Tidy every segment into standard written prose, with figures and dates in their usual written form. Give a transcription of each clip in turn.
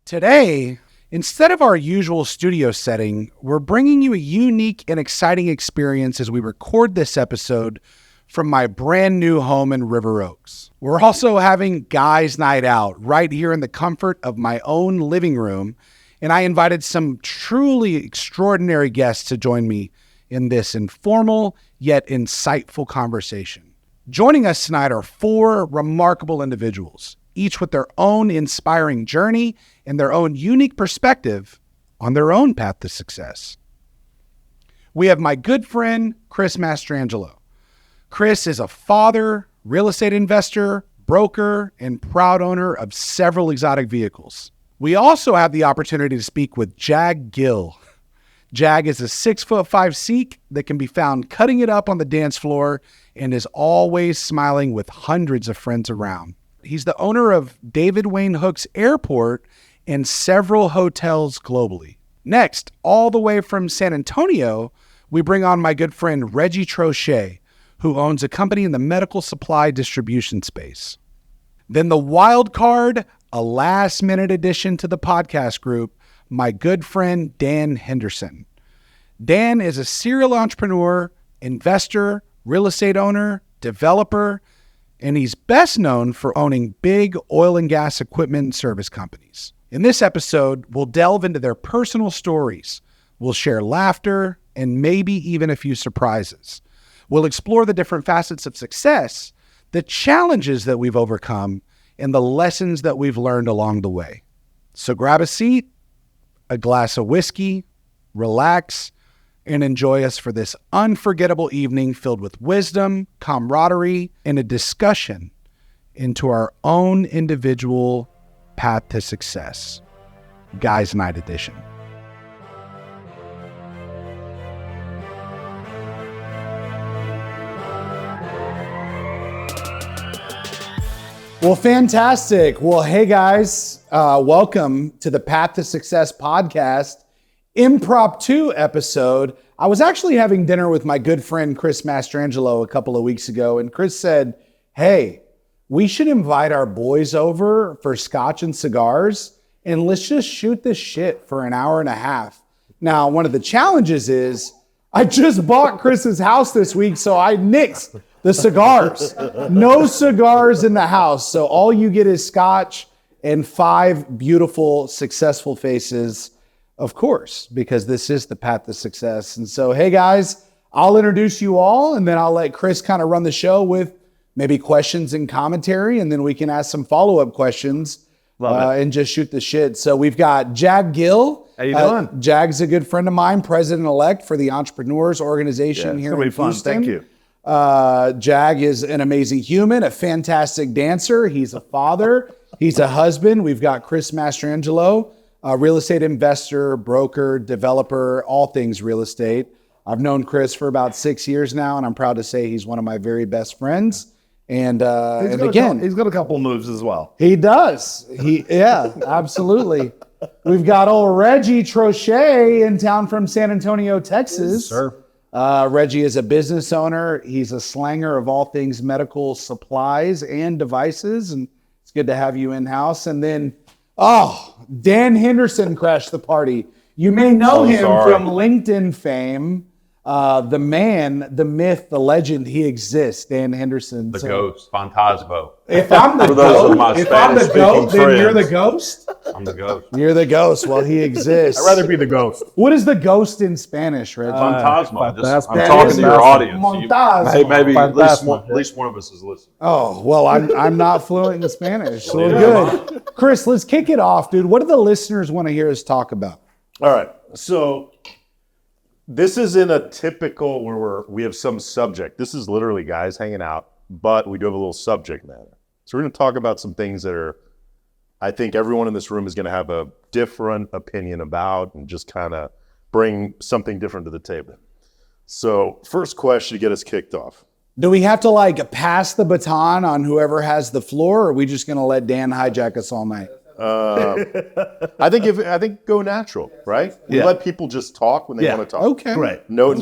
Today, instead of our usual studio setting, we're bringing you a unique and exciting experience as we record this episode from my brand new home in River Oaks. We're also having guys' night out right here in the comfort of my own living room, and I invited some truly extraordinary guests to join me in this informal yet insightful conversation. Joining us tonight are four remarkable individuals, each with their own inspiring journey and their own unique perspective on their own path to success. We have my good friend, Chris Mastrangelo. Chris is a father, real estate investor, broker, and proud owner of several exotic vehicles. We also have the opportunity to speak with Jag Gill. Jag is a 6'5" Sikh that can be found cutting it up on the dance floor and is always smiling with hundreds of friends around. He's the owner of David Wayne Hook's Airport and several hotels globally. Next, all the way from San Antonio, we bring on my good friend Reggie Troche, who owns a company in the medical supply distribution space. Then the wild card, a last-minute addition to the podcast group, my good friend Dan Henderson. Dan is a serial entrepreneur, investor, real estate owner, developer, and he's best known for owning big oil and gas equipment and service companies. In this episode, we'll delve into their personal stories. We'll share laughter and maybe even a few surprises. We'll explore the different facets of success, the challenges that we've overcome, and the lessons that we've learned along the way. So grab a seat, a glass of whiskey, relax, and enjoy us for this unforgettable evening filled with wisdom, camaraderie, and a discussion into our own individual path to success. Guys' Night Edition. Well, fantastic. Well, hey guys, welcome to the Path to Success podcast. Impromptu episode. I was actually having dinner with my good friend Chris Mastrangelo a couple of weeks ago, and Chris said, hey, we should invite our boys over for scotch and cigars, and let's just shoot this shit for an hour and a half. Now, one of the challenges is I just bought Chris's house this week, so I nixed the cigars. No cigars in the house, so all you get is scotch and 5 beautiful, successful faces. Of course, because this is the path to success. And so, hey guys, I'll introduce you all and then I'll let Chris kind of run the show with maybe questions and commentary, and then we can ask some follow-up questions and just shoot the shit. So we've got Jag Gill. How you doing? Jag's a good friend of mine, president-elect for the Entrepreneurs Organization here in Houston. Thank you. Jag is an amazing human, a fantastic dancer. He's a father. He's a husband. We've got Chris Mastrangelo, a real estate investor, broker, developer, all things real estate. I've known Chris for about 6 years now, and I'm proud to say he's one of my very best friends. And he's got a couple moves as well. He does. Yeah, absolutely. We've got old Reggie Troche in town from San Antonio, Texas. Yes, sir. Reggie is a business owner. He's a slanger of all things medical supplies and devices, and it's good to have you in-house. And then, Dan Henderson crashed the party. You may know him from LinkedIn fame. The man, the myth, the legend, he exists, Dan Henderson. The ghost, Fantasmo. If I'm the goat, then you're the ghost? I'm the ghost. You're the ghost. Well, he exists. I'd rather be the ghost. What is the ghost in Spanish, Reggie? Fantasma. I'm talking to your audience. Hey, maybe at least one of us is listening. Oh, well, I'm not fluent in Spanish, so we're good. Chris, let's kick it off, dude. What do the listeners want to hear us talk about? All right. So this isn't a typical where we have some subject. This is literally guys hanging out, but we do have a little subject matter. So we're going to talk about some things that are, I think everyone in this room is going to have a different opinion about and just kind of bring something different to the table. So first question to get us kicked off. Do we have to pass the baton on whoever has the floor, or are we just going to let Dan hijack us all night? I think go natural, right? We let people just talk when they want to talk. Okay. Great. No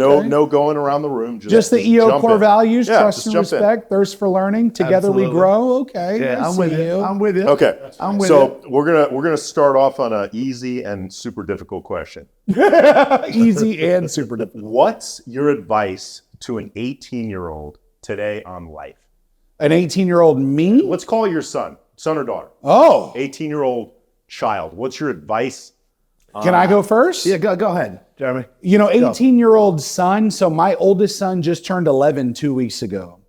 going around the room. Just the EO core values, trust just and jump in. respect, thirst for learning. Together we grow. Okay. Yeah, I I'm see with you. I'm with you. Okay. I'm with So we're gonna start off on an easy and super difficult question. Easy and super difficult. What's your advice to an 18-year-old today on life? An 18-year-old me? Let's call your son or daughter. Oh. 18-year-old child. What's your advice? Can I go first? Yeah, go ahead, Jeremy. 18-year-old son. So my oldest son just turned 11 2 weeks ago.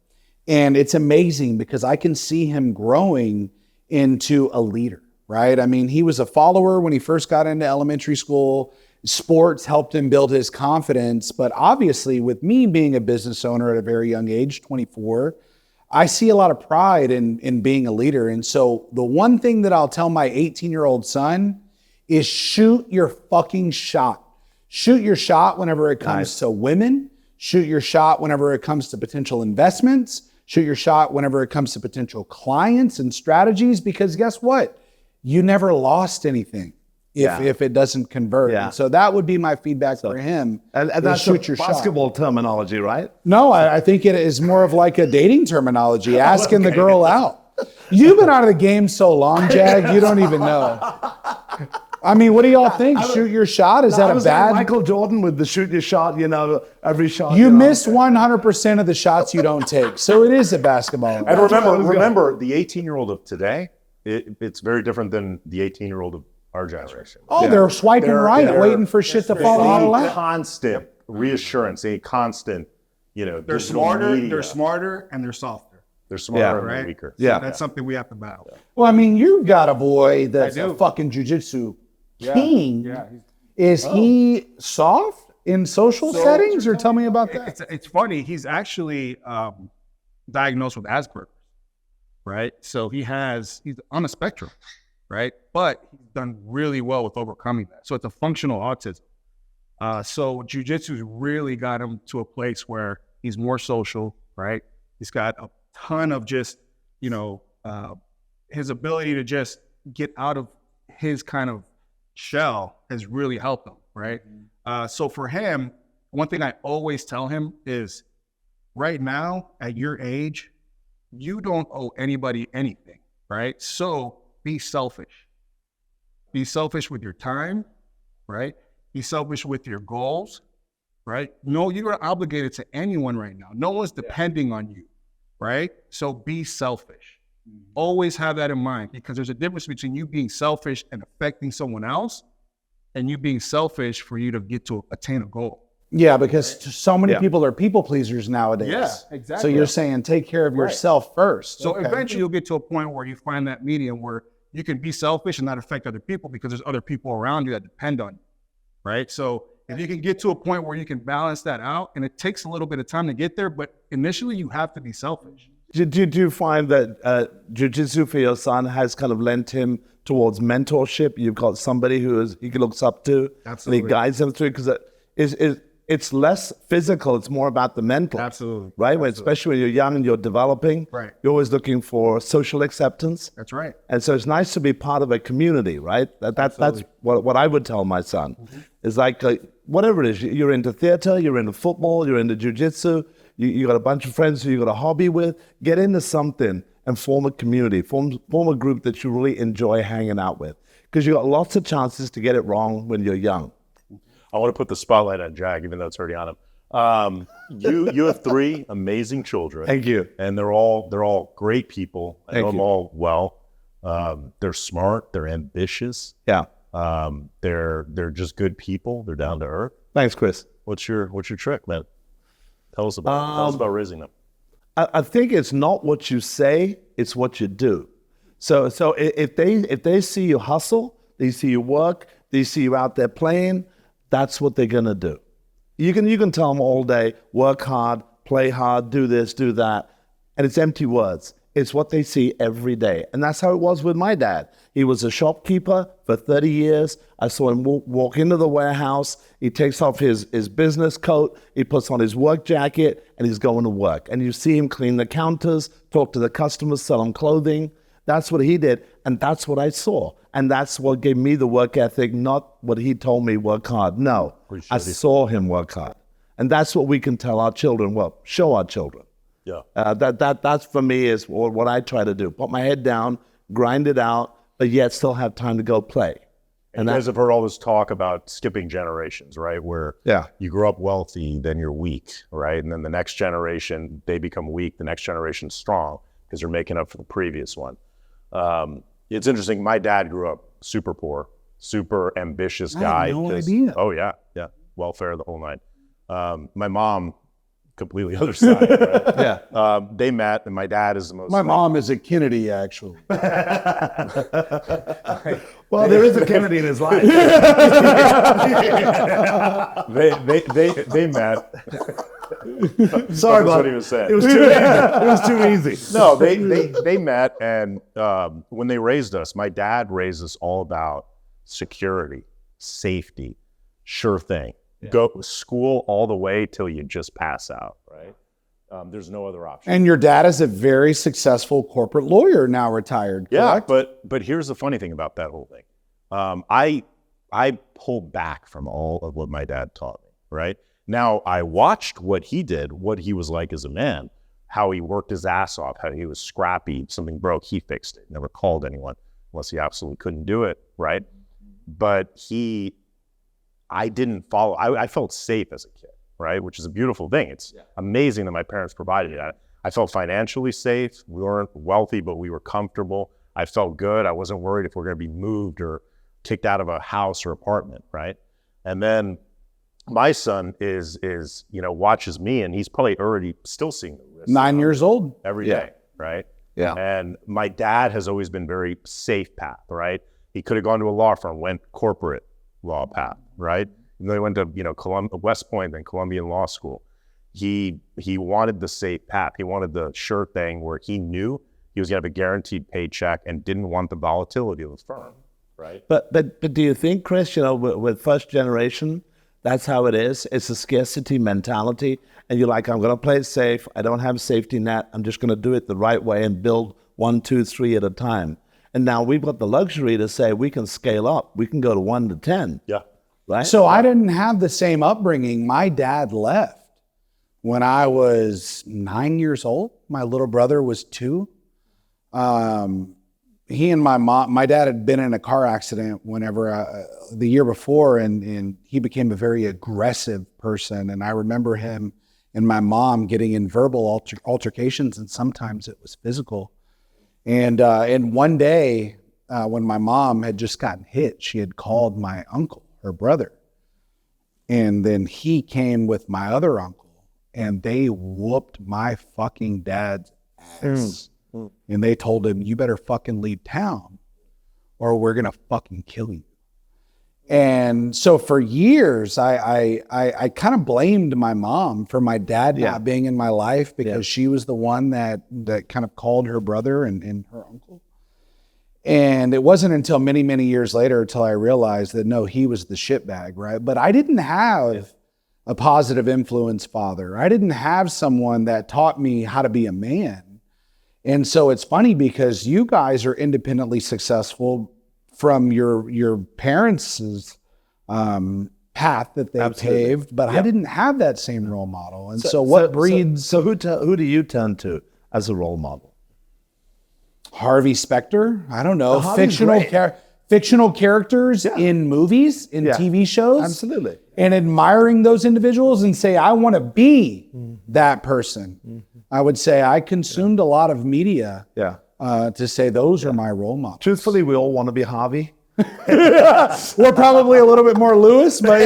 And it's amazing because I can see him growing into a leader, right? I mean, he was a follower when he first got into elementary school. Sports helped him build his confidence. But obviously, with me being a business owner at a very young age, 24, I see a lot of pride in being a leader. And so the one thing that I'll tell my 18-year-old son is shoot your fucking shot. Shoot your shot whenever it comes to women. Shoot your shot whenever it comes to potential investments. Shoot your shot whenever it comes to potential clients and strategies, because guess what? You never lost anything if it doesn't convert. Yeah. And so that would be my feedback for him. And that's shoot your basketball terminology, right? No, I think it is more of like a dating terminology, asking the girl out. You've been out of the game so long, Jag, you don't even know. I mean, what do y'all think? Shoot your shot? Is that a bad? Like Michael Jordan with the shoot your shot, every shot. You miss 100% of the shots you don't take. So it is a basketball. And remember, the 18-year-old of today, it's very different than the 18-year-old of our generation. Oh, they're swiping right, waiting for shit to fall out of lap. Constant reassurance, a constant, They're smarter, and they're softer. They're smarter and right? weaker. Yeah. That's something we have to battle. Well, I mean, you've got a boy that's a fucking jiu-jitsu king. Yeah. Is he soft in social settings, or tell me about that? It's funny. He's actually diagnosed with Asperger's, right? So he's on a spectrum, right? But he's done really well with overcoming that. So it's a functional autism. So jiu-jitsu's really got him to a place where he's more social, right? He's got a ton of just, his ability to just get out of his kind of shell has really helped him, right? So for him, one thing I always tell him is, right now, at your age, you don't owe anybody anything, right? So be selfish. Be selfish with your time, right? Be selfish with your goals, right? No, you're not obligated to anyone right now. No one's depending on you, right? So be selfish. Always have that in mind, because there's a difference between you being selfish and affecting someone else and you being selfish for you to get to attain a goal. Yeah, because so many people are people pleasers nowadays. Yeah, So exactly. you're saying take care of yourself first. So eventually you'll get to a point where you find that medium where you can be selfish and not affect other people, because there's other people around you that depend on you, right? So if you can get to a point where you can balance that out, and it takes a little bit of time to get there, but initially you have to be selfish. Do you find that jiu-jitsu for your son has kind of lent him towards mentorship? You've got somebody he looks up to, Absolutely. and he guides him through, because it's less physical, it's more about the mental. Absolutely. Right? Especially when you're young and you're dedeveloping, Right. You're always looking for social acceptance. That's right. And so it's nice to be part of a community, right? That's what I would tell my son. Is like whatever it is, you're into theater, you're into football, you're into jiu-jitsu, you got a bunch of friends who you got a hobby with, get into something and form a community, form a group that you really enjoy hanging out with. Because you got lots of chances to get it wrong when you're young. I want to put the spotlight on Jag, even though it's already on him. You have 3 amazing children. Thank you. And they're all great people. I know Thank them you. all well. They're smart. They're ambitious. Yeah. They're just good people. They're down to earth. Thanks, Chris. What's your trick, man? Tell us about raising them. I think it's not what you say, it's what you do. So if they see you hustle, they see you work, they see you out there playing, that's what they're gonna do. You can tell them all day, work hard, play hard, do this, do that, and it's empty words. It's what they see every day. And that's how it was with my dad. He was a shopkeeper for 30 years. I saw him walk into the warehouse. He takes off his business coat. He puts on his work jacket, and he's going to work. And you see him clean the counters, talk to the customers, sell them clothing. That's what he did, and that's what I saw. And that's what gave me the work ethic, not what he told me work hard. No, I saw him work hard. And that's what we can tell our children, show our children. Yeah. That's for me is what I try to do. Put my head down, grind it out, but yet still have time to go play. And you guys have heard all this talk about skipping generations, right? Where you grow up wealthy, then you're weak, right? And then the next generation, they become weak. The next generation's strong because they're making up for the previous one. It's interesting. My dad grew up super poor, super ambitious guy. I had no idea. Oh, yeah. Welfare, the whole nine. My mom, completely other side, right? They met, and my dad is the most... My mom is a Kennedy, actually. Well, there is a Kennedy in his life. They met. Sorry, that's what he was saying. It was too easy. No, they met, and when they raised us, my dad raised us all about security, safety, sure thing. Go to school all the way till you just pass out, right? There's no other option. And your dad is a very successful corporate lawyer, now retired, correct? Yeah, but here's the funny thing about that whole thing. I pulled back from all of what my dad taught me, right? Now, I watched what he did, what he was like as a man, how he worked his ass off, how he was scrappy, something broke, he fixed it, never called anyone unless he absolutely couldn't do it, right? But I didn't follow. I felt safe as a kid, right? Which is a beautiful thing. It's amazing that my parents provided that. I felt financially safe. We weren't wealthy, but we were comfortable. I felt good. I wasn't worried if we're going to be moved or kicked out of a house or apartment, right? And then my son is watches me, and he's probably already still seeing the risk. 9 years old. Every day, right? Yeah. And my dad has always been very safe path, right? He could have gone to a law firm, went corporate law path, right? And then he went to West Point, then Columbian Law School. He wanted the safe path. He wanted the sure thing where he knew he was gonna have a guaranteed paycheck and didn't want the volatility of the firm, right? But do you think, Chris, with first generation, that's how it is? It's a scarcity mentality, and you're like, I'm gonna play it safe. I don't have a safety net. I'm just gonna do it the right way and build 1, 2, 3 at a time. And now we've got the luxury to say we can scale up. We can go to 1 to 10. Yeah. Right? So I didn't have the same upbringing. My dad left when I was 9 years old. My little brother was 2. He and my dad had been in a car accident the year before, and he became a very aggressive person. And I remember him and my mom getting in verbal altercations, and sometimes it was physical. And one day, when my mom had just gotten hit, she had called my uncle, her brother. And then he came with my other uncle, and they whooped my fucking dad's ass. And they told him, you better fucking leave town or we're going to fucking kill you. And so for years, I kind of blamed my mom for my dad not being in my life, because she was the one that kind of called her brother and her uncle. And it wasn't until many, many years later until I realized that, no, he was the shitbag, right? But I didn't have a positive influence father. I didn't have someone that taught me how to be a man. And so it's funny because you guys are independently successful from your parents' path that they paved, but I didn't have that same role model. And so who do you turn to as a role model? Harvey Specter. I don't know. Fictional characters in movies, in TV shows. Absolutely. And admiring those individuals and say, I want to be that person. I would say I consumed a lot of media to say those are my role models. Truthfully, we all want to be Harvey. We're probably a little bit more Lewis, but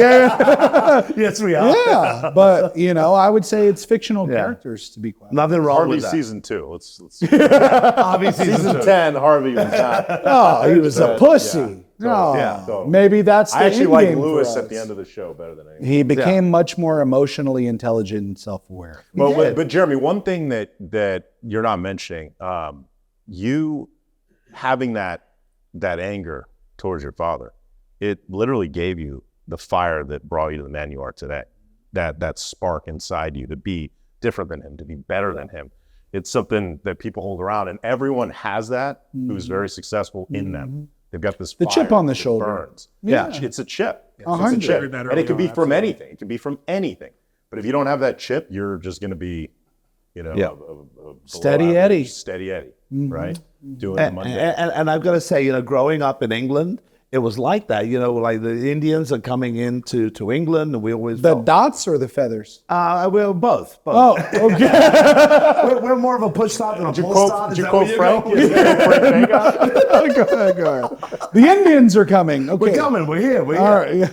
yes, we are. Yeah, but I would say it's fictional characters, to be quite honest. Nothing wrong Harvey with that. season 2. Let's Harvey season 10. Harvey was not. Oh, he was a pussy. Maybe that's the I actually like endgame Lewis for at the us. end of the show better than anything. He became much more emotionally intelligent and self-aware. But Jeremy, one thing that you're not mentioning, you having that anger towards your father, it literally gave you the fire that brought you to the man you are today. That spark inside you to be different than him, to be better than him. It's something that people hold around, and everyone has that who's very successful in them. They've got this The chip fire on the that shoulder. Burns. Yeah. It's a chip. It's a 100. chip. Very better And it can be on, from absolutely. anything. It can be from anything. But if you don't have that chip, you're just going to be, you know, a Steady Eddie. Steady Eddie, right? Doing And, Monday. and I've got to say, you know, growing up in England, it was like that. You know, like the Indians are coming into England, and we always The dots or the feathers? we're both. Oh, okay. We're more of a push stop than a Did you pull stop. quote, Frank? Did you quote Frank Vega? Go ahead. The Indians are coming. Okay. We're coming. We're here. We're here. All right. Yeah.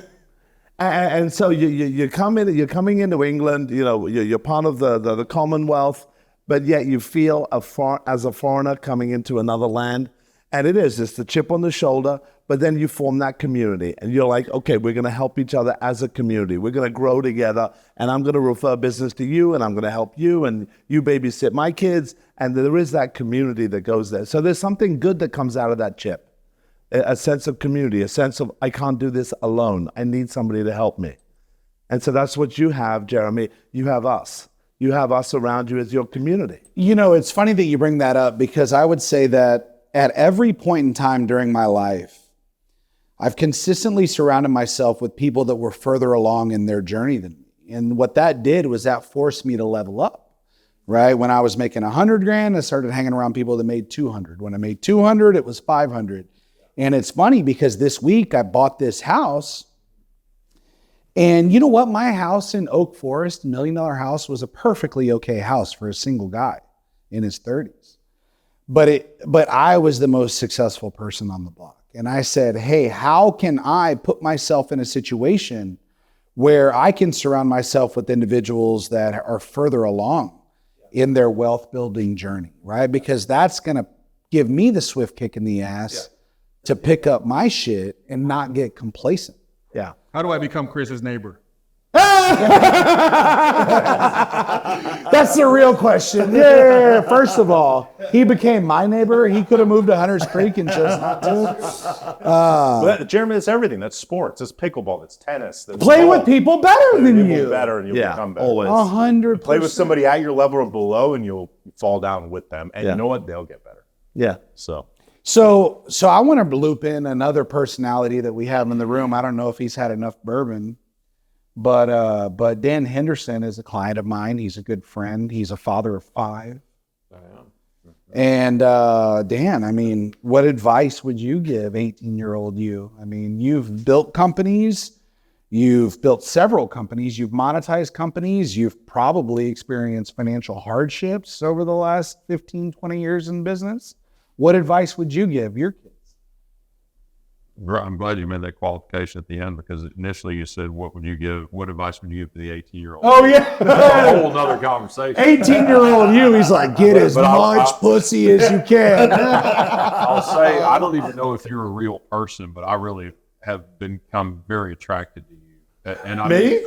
And so you're coming into England. You know, you're part of the Commonwealth, but yet you feel as a foreigner coming into another land, and it's the chip on the shoulder. But then you form that community, and you're like, okay, we're going to help each other as a community. We're going to grow together, and I'm going to refer business to you, and I'm going to help you, and you babysit my kids, and there is that community that goes there. So there's something good that comes out of that chip. A sense of community, a sense of, I can't do this alone. I need somebody to help me. And so that's what you have, Jeremy. You have us. You have us around you as your community. You know, it's funny that you bring that up, because I would say that at every point in time during my life, I've consistently surrounded myself with people that were further along in their journey than me. And what that did was that forced me to level up, right? When I was making 100 grand, I started hanging around people that made 200. When I made 200, it was 500. And it's funny because this week I bought this house, and you know what? My house in Oak Forest, $1 million house, was a perfectly okay house for a single guy in his 30s. But I was the most successful person on the block. And I said, hey, how can I put myself in a situation where I can surround myself with individuals that are further along in their wealth building journey, right? Because that's going to give me the swift kick in the ass to pick up my shit and not get complacent. Yeah. How do I become Chris's neighbor? That's the real question. Yeah. First of all, he became my neighbor. He could have moved to Hunters Creek and chose not to. Jeremy, that's everything. That's sports. That's pickleball. That's tennis. That's Play golf. with people better than People you. better, and you'll become better. Always. 100%. Play with somebody at your level or below, and you'll fall down with them. And you know what? They'll get better. Yeah. So I want to loop in another personality that we have in the room. I don't know if he's had enough bourbon, but Dan Henderson is a client of mine. He's a good friend. He's a father of 5. And Dan, I mean, what advice would you give 18-year-old you? I mean, you've built companies. You've built several companies. You've monetized companies. You've probably experienced financial hardships over the last 15, 20 years in business. What advice would you give your kids? I'm glad you made that qualification at the end, because initially you said, what advice would you give to the 18-year-old? Oh, yeah. That's a whole nother conversation. 18-year-old you, he's like, get as much pussy as you can. I'll say, I don't even know if you're a real person, but I really have become very attracted to you. And I Me?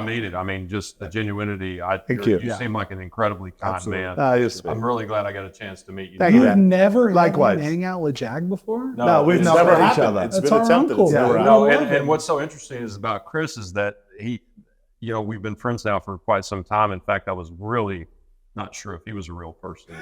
mean it. I mean, just the genuinity. Thank you. You seem like an incredibly kind man. I'm really glad I got a chance to meet you. Thank you. You've never Likewise. had him hang out with Jag before? No, we've It's not never met each happened. other. It's That's been our attempted. uncle. It's never Yeah. happened. No, and what's so interesting is about Chris is that he, we've been friends now for quite some time. In fact, I was really not sure if he was a real person,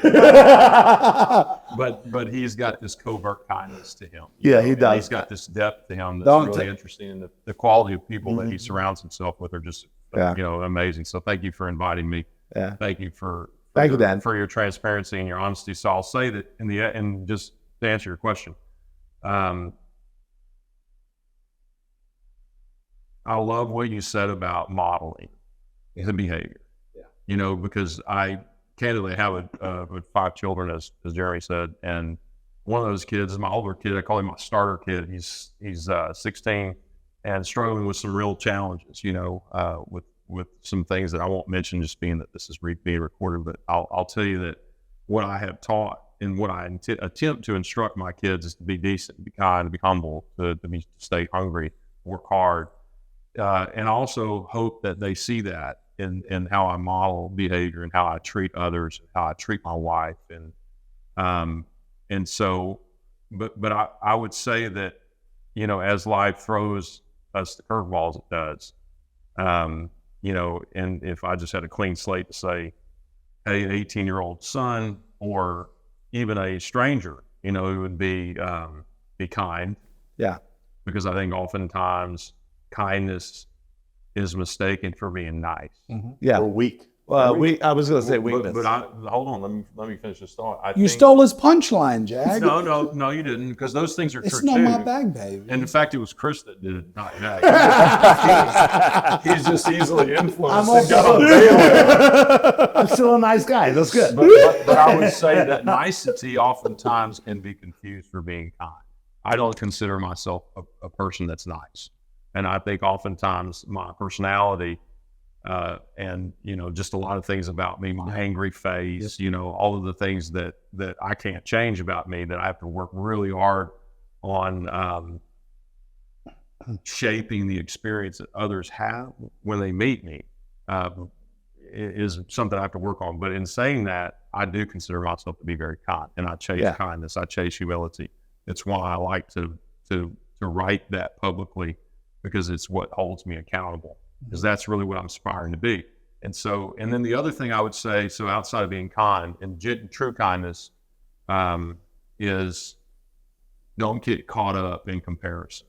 but he's got this covert kindness to him. Yeah, he And does. He's got this depth to him that's really interesting, and the quality of people that he surrounds himself with are just amazing. So thank you for inviting me. Yeah. Thank you for Dan. for your transparency and your honesty. So I'll say that and just to answer your question, I love what you said about modeling the behavior. Because I candidly have 5 children, as Jeremy said, and one of those kids is my older kid. I call him my starter kid. He's 16 and struggling with some real challenges, with some things that I won't mention, just being that this is being recorded. But I'll tell you that what I have taught and what I attempt to instruct my kids is to be decent, to be kind, to be humble, to stay hungry, work hard, and I also hope that they see that in how I model behavior and how I treat others, how I treat my wife, and so, but I would say that, as life throws us the curveballs it does, and if I just had a clean slate to say, a 18-year-old son or even a stranger, who would be kind. Yeah. Because I think oftentimes kindness is mistaken for being nice. Yeah. Or weak. I was going to say weakness. But hold on, let me finish this thought. You stole his punchline, Jag. No, you didn't, because those things are It's true not too. my bag, baby. And in fact, it was Chris that did it, not Jag. He's just easily influenced. I'm still a nice guy. That's good. But I would say that nicety oftentimes can be confused for being kind. I don't consider myself a person that's nice. And I think oftentimes my personality and, just a lot of things about me, my angry face, all of the things that I can't change about me, that I have to work really hard on shaping the experience that others have when they meet me, is something I have to work on. But in saying that, I do consider myself to be very kind, and I chase kindness. I chase humility. It's why I like to write that publicly, because it's what holds me accountable, because that's really what I'm aspiring to be. And then the other thing I would say, so outside of being kind, and true kindness, is don't get caught up in comparison.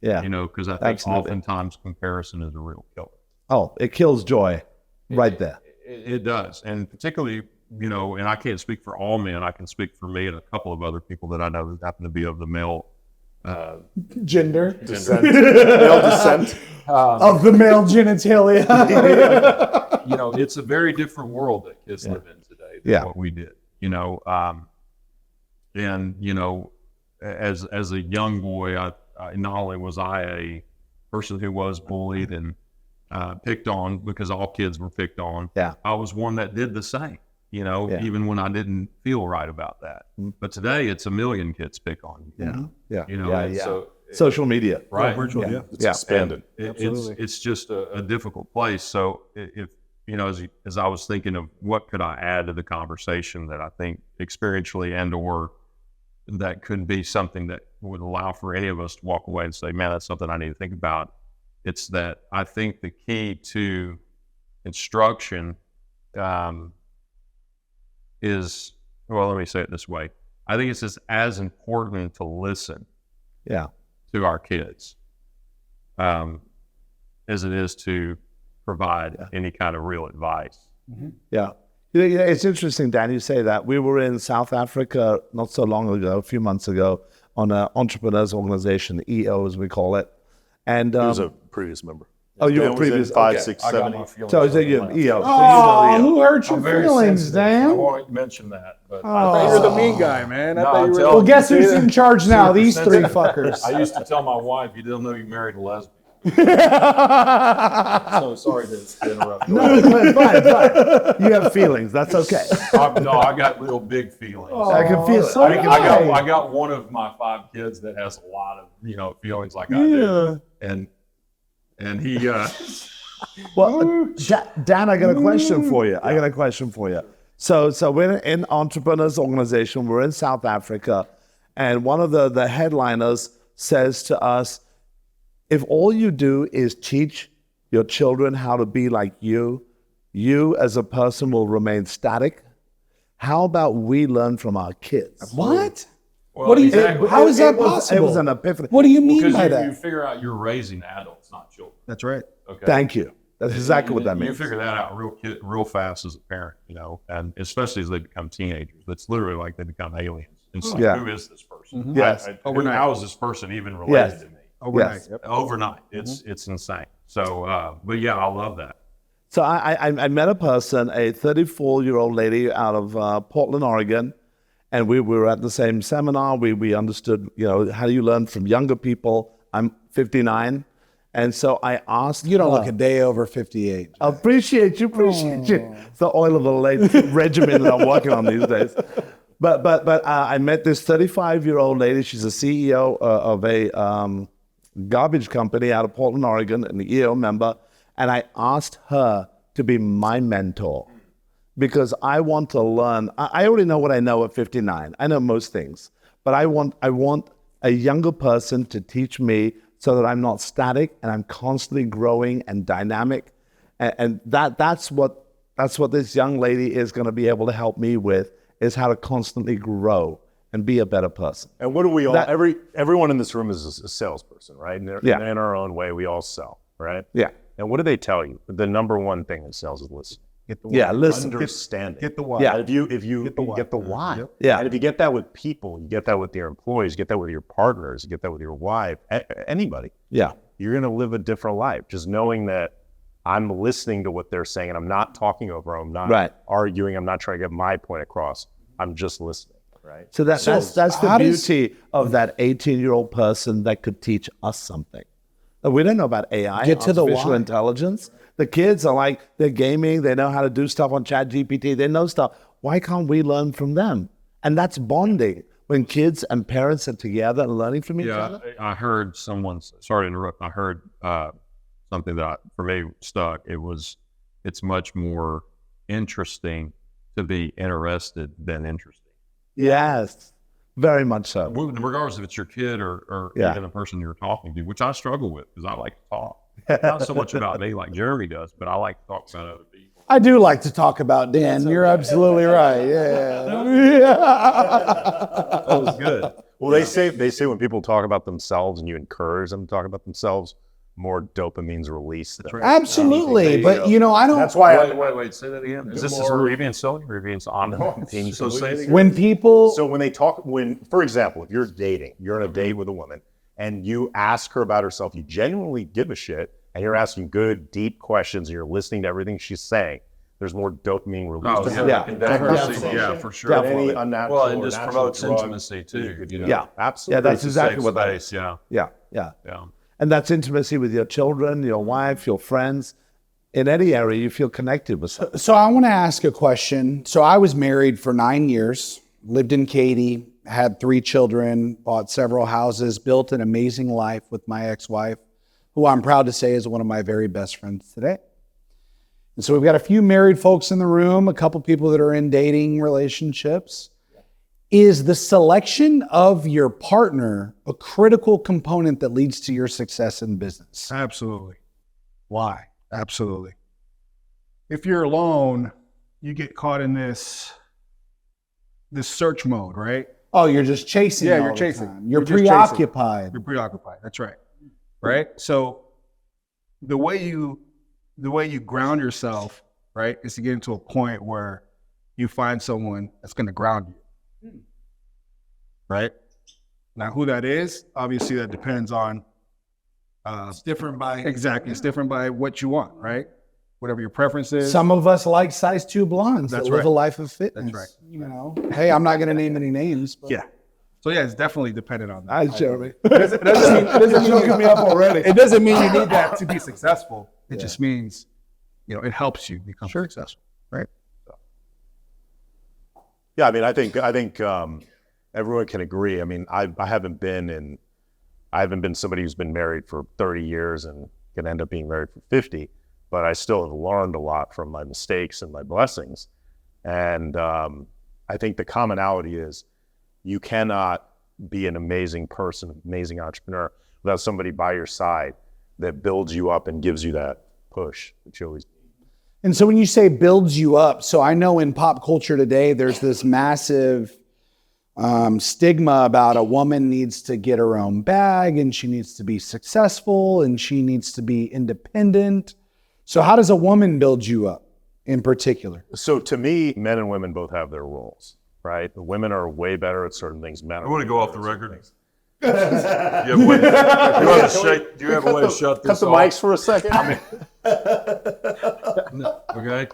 Yeah. Because I think oftentimes comparison is a real killer. Oh, it kills joy right there. It does. And particularly, and I can't speak for all men. I can speak for me and a couple of other people that I know that happen to be of the male Gender. Descent. Male descent. Of the male genitalia. It's a very different world that kids live in today than what we did. As a young boy, I not only was I a person who was bullied and picked on, because all kids were picked on. Yeah. I was one that did the same, even when I didn't feel right about that. But today it's a million kids pick on you. Yeah. So social media. right. Virtual, It's expanded. It's just a difficult place. So if as I was thinking of what could I add to the conversation that I think experientially and or that could be something that would allow for any of us to walk away and say, man, that's something I need to think about. It's that I think the key to instruction is, well, let me say it this way. I think it's just as important to listen to our kids as it is to provide any kind of real advice. Yeah. It's interesting, Dan, you say that. We were in South Africa not so long ago, a few months ago, on an entrepreneurs organization, EO as we call it. And He was a previous member. Oh, you were Dan was previous. in 5, okay. 6, I got 7. my feelings. So you EO. Oh, who hurt your I'm very feelings, sensitive. I Dan? won't mention that, but You're the mean guy, man. I No, thought I'm you were. telling Well, guess who's in charge now? These three fuckers. I used to tell my wife, you don't know you married a lesbian. So sorry to interrupt. No, it's fine. You have feelings. That's okay. I got real big feelings. I can feel it. so I do can I. feel it. I got one of my 5 kids that has a lot of feelings like I do, and he Well, Dan, I got a question for you. So we're in entrepreneurs organization. We're in South Africa, and one of the headliners says to us, if all you do is teach your children how to be like you as a person will remain static. How about we learn from our kids? What? well, What do you? exactly. How is that It was possible? an epiphany. What do you mean Because by you that? figure out you're raising adults, not children. That's right. Okay. Thank you. That's exactly what that You means. figure that out real fast as a parent, and especially as they become teenagers. It's literally like they become aliens. It's like, Yeah. who is this person? Yes. How is this person even related Yes. to me? Overnight. Yes. Yep. Overnight. It's insane. So, but yeah, I love that. So I met a person, a 34-year-old lady out of Portland, Oregon, and we were at the same seminar. We understood, how do you learn from younger people? I'm 59, and so I asked. You don't look a day over 58. Appreciate you. It's the oil of the late regimen that I'm working on these days. But I met this 35-year-old lady. She's a CEO of a garbage company out of Portland, Oregon, an EO member. And I asked her to be my mentor because I want to learn. I already know what I know at 59. I know most things, but I want a younger person to teach me so that I'm not static and I'm constantly growing and dynamic. And that's what That's what this young lady is going to be able to help me with, is how to constantly grow and be a better person. And what do we all, everyone in this room is a salesperson, right? In our own way, we all sell, right? Yeah. And what do they tell you? The number one thing in sales is listening. Get the why. Yeah, listen. Understanding. Get the why. Yeah. If you get the why. Yep. Yeah. And if you get that with people, you get that with your employees, you get that with your partners, you get that with your wife, anybody, Yeah. you're going to live a different life. Just knowing that I'm listening to what they're saying and I'm not talking over them, I'm not arguing, I'm not trying to get my point across. I'm just listening, right? So that's the beauty of that 18-year-old person that could teach us something. We don't know about AI, Get to the artificial why. intelligence. The kids are like, they're gaming, they know how to do stuff on ChatGPT, they know stuff. Why can't we learn from them? And that's bonding. When kids and parents are together and learning from each other. I heard sorry to interrupt, I heard something that for me stuck. It's much more interesting to be interested than interesting. Yes, very much so. Regardless if it's your kid or even the person you're talking to, which I struggle with because I like to talk. Not so much about me like Jeremy does, but I like to talk about other people. I do like to talk about Dan. You're absolutely right. Yeah. That was good. Well, they say when people talk about themselves and you encourage them to talk about themselves, more dopamine's released. Absolutely. But, I don't. That's why Wait, say that again. Is this are you being silly or are you being on? So say it again. When people. So when they talk, for example, if you're dating, you're on a date with a woman and you ask her about herself, you genuinely give a shit and you're asking good, deep questions and you're listening to everything she's saying, there's more dopamine released. Yeah, for sure. Any unnatural well, and just promotes drug, intimacy too. Yeah, absolutely. Yeah, that's exactly what that is. Space, Yeah. And that's intimacy with your children, your wife, your friends. In any area, you feel connected with someone. So I want to ask a question. So I was married for 9 years, lived in Katy, had 3 children, bought several houses, built an amazing life with my ex-wife, who I'm proud to say is one of my very best friends today. And so we've got a few married folks in the room, a couple people that are in dating relationships. Is the selection of your partner a critical component that leads to your success in business? Absolutely. Why? Absolutely. If you're alone, you get caught in this search mode, right? Oh, you're just chasing. Yeah, all you're the chasing. time. You're just preoccupied. chasing. You're preoccupied. That's right. Right? So the way you ground yourself, right, is to get into a point where you find someone that's going to ground you. Right? Now, who that is, obviously that depends on It's different by exactly. It's different by what you want, right? Whatever your preference is. Some of us like size 2 blondes That's that live right. a life of fitness. That's right. Hey, I'm not going to name any names. But. Yeah. So yeah, it's definitely dependent on that. Hi, Jeremy. It doesn't mean me up already. It doesn't mean you need that to be successful. It just means, it helps you become successful, right? Yeah, I mean, I think everyone can agree. I mean, I haven't been somebody who's been married for 30 years and can end up being married for 50, but I still have learned a lot from my mistakes and my blessings. And I think the commonality is you cannot be an amazing person, amazing entrepreneur without somebody by your side that builds you up and gives you that push that you always need. And so when you say builds you up, so I know in pop culture today, there's this massive stigma about a woman needs to get her own bag and she needs to be successful and she needs to be independent. So how does a woman build you up in particular? So to me, men and women both have their roles, right? The women are way better at certain things. Men are I want to way go off better the at certain record. things. Do you have a way to shut Cut this the off? mics for a second. Okay.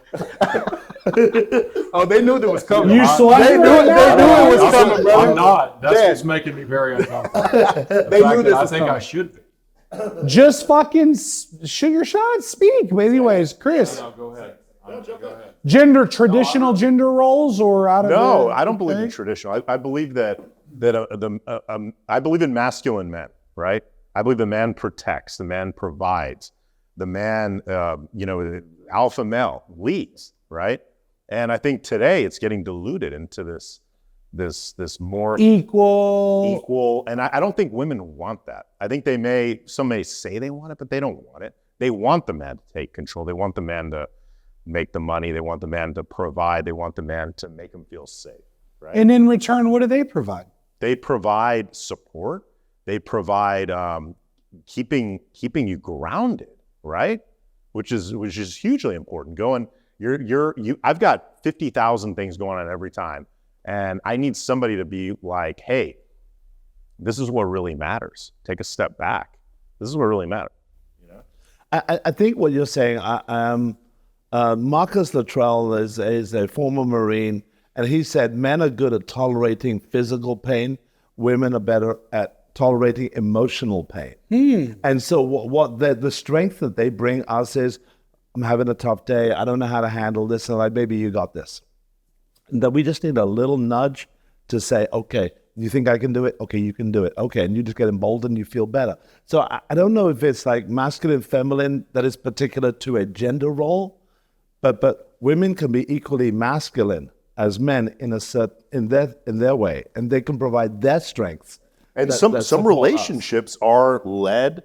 Oh, they knew that was coming. You sweating right now? They knew it was coming, brother. I'm not. That's what's making me very uncomfortable. They knew this I was think I coming. should be. Just fucking shoot your shot, speak. But anyways, Chris, No, go ahead. Go ahead. traditional gender roles or out of No, the- I don't believe in okay. traditional. I believe I believe in masculine men, right? I believe the man protects, the man provides, the man, alpha male leads, right? And I think today it's getting diluted into this more equal. And I don't think women want that. I think some may say they want it, but they don't want it. They want the man to take control. They want the man to make the money. They want the man to provide. They want the man to make them feel safe, right? And in return, what do they provide? They provide support. They provide keeping you grounded, right? Which is hugely important. I've got 50,000 things going on every time, and I need somebody to be like, hey, this is what really matters. Take a step back. This is what really matters. You know? I think what you're saying, Marcus Luttrell is a former Marine, and he said men are good at tolerating physical pain. Women are better at tolerating emotional pain. And so what the strength that they bring us is, I'm having a tough day. I don't know how to handle this. And like, baby, you got this. And that we just need a little nudge to say, okay, you think I can do it? Okay, you can do it. Okay, and you just get emboldened, you feel better. So I don't know if it's like masculine, feminine, that is particular to a gender role, but women can be equally masculine as men in their way, and they can provide their strengths. And some relationships are led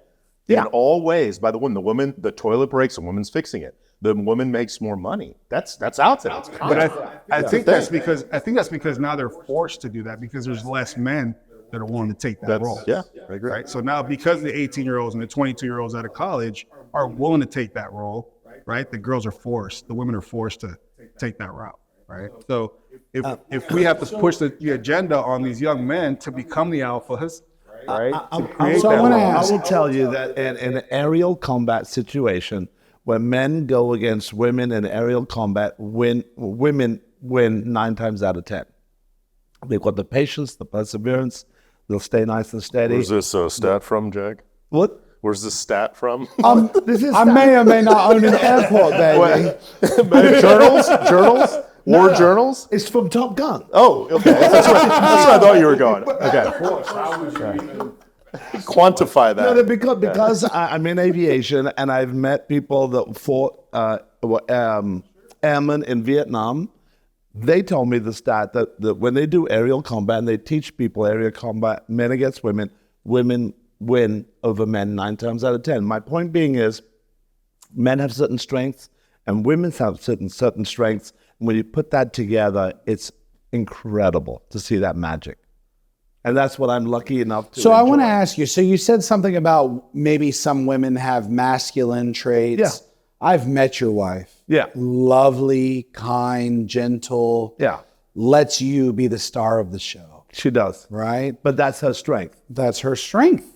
in all ways by the woman. The woman, the toilet breaks, the woman's fixing it. The woman makes more money. That's out there. But I think that's because now they're forced to do that because there's less men that are willing to take that role. Yeah, I agree. Right. So now because the 18-year-olds and the 22-year-olds out of college are willing to take that role, right? The girls are forced. The women are forced to take that route. Right. So if we have to push the agenda on these young men to become the alphas, right? I will tell you that in an aerial combat situation, when men go against women in aerial combat, women win 9 times out of 10. They've got the patience, the perseverance. They'll stay nice and steady. Where's this stat from, Jag? What? Where's this stat from? I may or may not own an airport, baby. Journals? War journals? It's from Top Gun. Oh, okay. That's where I thought you were going. Okay. Quantify that. No, because I'm in aviation and I've met people that fought airmen in Vietnam. They told me the stat that when they do aerial combat and they teach people aerial combat, men against women, women win over men 9 times out of 10. My point being is men have certain strengths and women have certain strengths. When you put that together, it's incredible to see that magic. And that's what I'm lucky enough to So enjoy. I want to ask you, so you said something about maybe some women have masculine traits. Yeah. I've met your wife. Yeah. Lovely, kind, gentle. Yeah. Lets you be the star of the show. She does. Right? But that's her strength. That's her strength.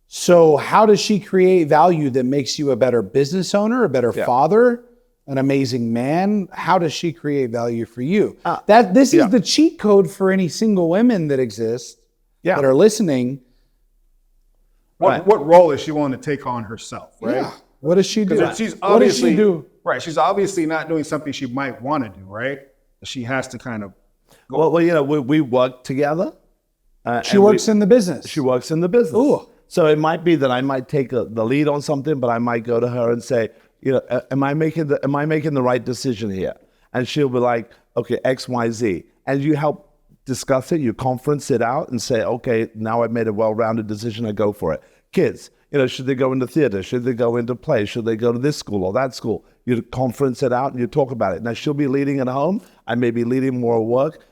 So how does she create value that makes you a better business owner, a better father, an amazing man? How does she create value for you? This is the cheat code for any single women that exist that are listening. What role is she willing to take on herself, right? Yeah. What does she do? What does she do? Right. She's obviously not doing something she might want to do, right? She has to kind of go. Well, you know, we work together. She works in the business. She works in the business. Ooh. So it might be that I might take the lead on something, but I might go to her and say, you know, am I making the right decision here? And she'll be like, okay, X, Y, Z. And you help discuss it, you conference it out and say, okay, now I've made a well-rounded decision, I go for it. Kids, you know, should they go into theater? Should they go into play? Should they go to this school or that school? You conference it out and you talk about it. Now she'll be leading at home. I may be leading more work,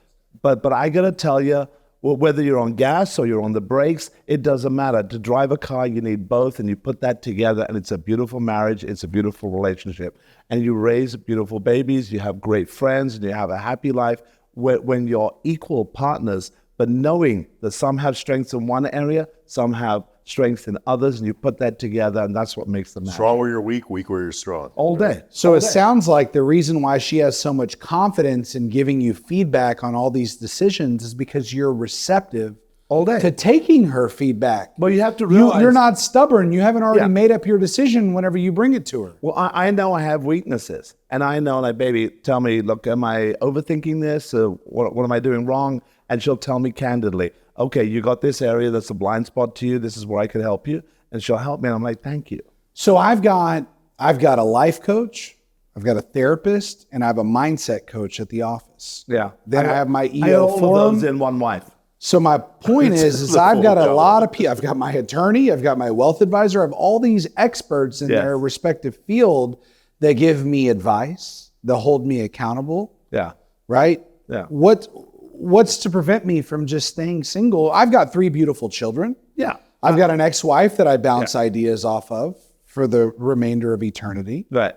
but I gotta tell you, well, whether you're on gas or you're on the brakes, it doesn't matter. To drive a car, you need both, and you put that together, and it's a beautiful marriage, it's a beautiful relationship. And you raise beautiful babies, you have great friends, and you have a happy life when you're equal partners, but knowing that some have strengths in one area, some have strengths in others, and you put that together, and that's what makes them strong where you're weak, weak where you're strong. All day. So it sounds like the reason why she has so much confidence in giving you feedback on all these decisions is because you're receptive all day to taking her feedback. Well, you have to realize you're not stubborn. You haven't already made up your decision whenever you bring it to her. Well, I know I have weaknesses, and I know, like, baby, tell me, look, am I overthinking this? What am I doing wrong? And she'll tell me candidly, okay, you got this area that's a blind spot to you. This is where I can help you. And she'll help me. And I'm like, thank you. So I've got a life coach, I've got a therapist, and I have a mindset coach at the office. Yeah. Then I have my EO I have all forum. of those in one wife. So my point is I've got a lot of people. I've got my attorney, I've got my wealth advisor, I have all these experts in their respective field that give me advice, that hold me accountable, Yeah. right? Yeah. What's to prevent me from just staying single? I've got 3 beautiful children. Yeah. I've got an ex-wife that I bounce ideas off of for the remainder of eternity. Right.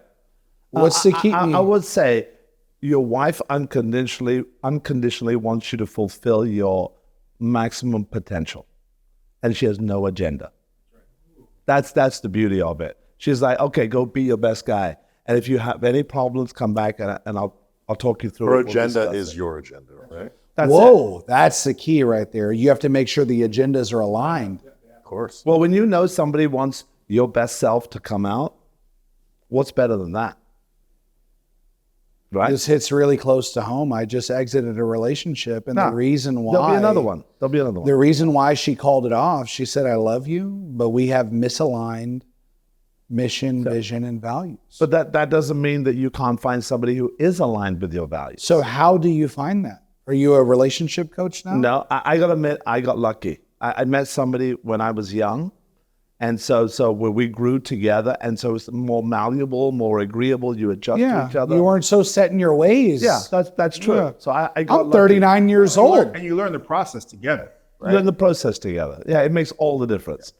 What's to keep me? I would say your wife unconditionally wants you to fulfill your maximum potential, and she has no agenda. That's the beauty of it. She's like, okay, go be your best guy, and if you have any problems, come back and I'll talk you through. Her it. We'll agenda discuss is it. your agenda, right? That's it. Whoa, that's the key right there. You have to make sure the agendas are aligned. Of course. Well, when you know somebody wants your best self to come out, what's better than that? Right? This hits really close to home. I just exited a relationship, and the reason why There'll be another one. There'll be another one. The reason why she called it off, she said, "I love you, but we have misaligned mission, vision, and values." But that doesn't mean that you can't find somebody who is aligned with your values. So how do you find that? Are you a relationship coach now? No, I got to admit, I got lucky. I met somebody when I was young. And so when we grew together, and so it's more malleable, more agreeable, you adjust to each other. You weren't so set in your ways. Yeah, that's true. Yeah. So I got I'm 39 years old. And you learn the process together. You learn the process together. Yeah, it makes all the difference.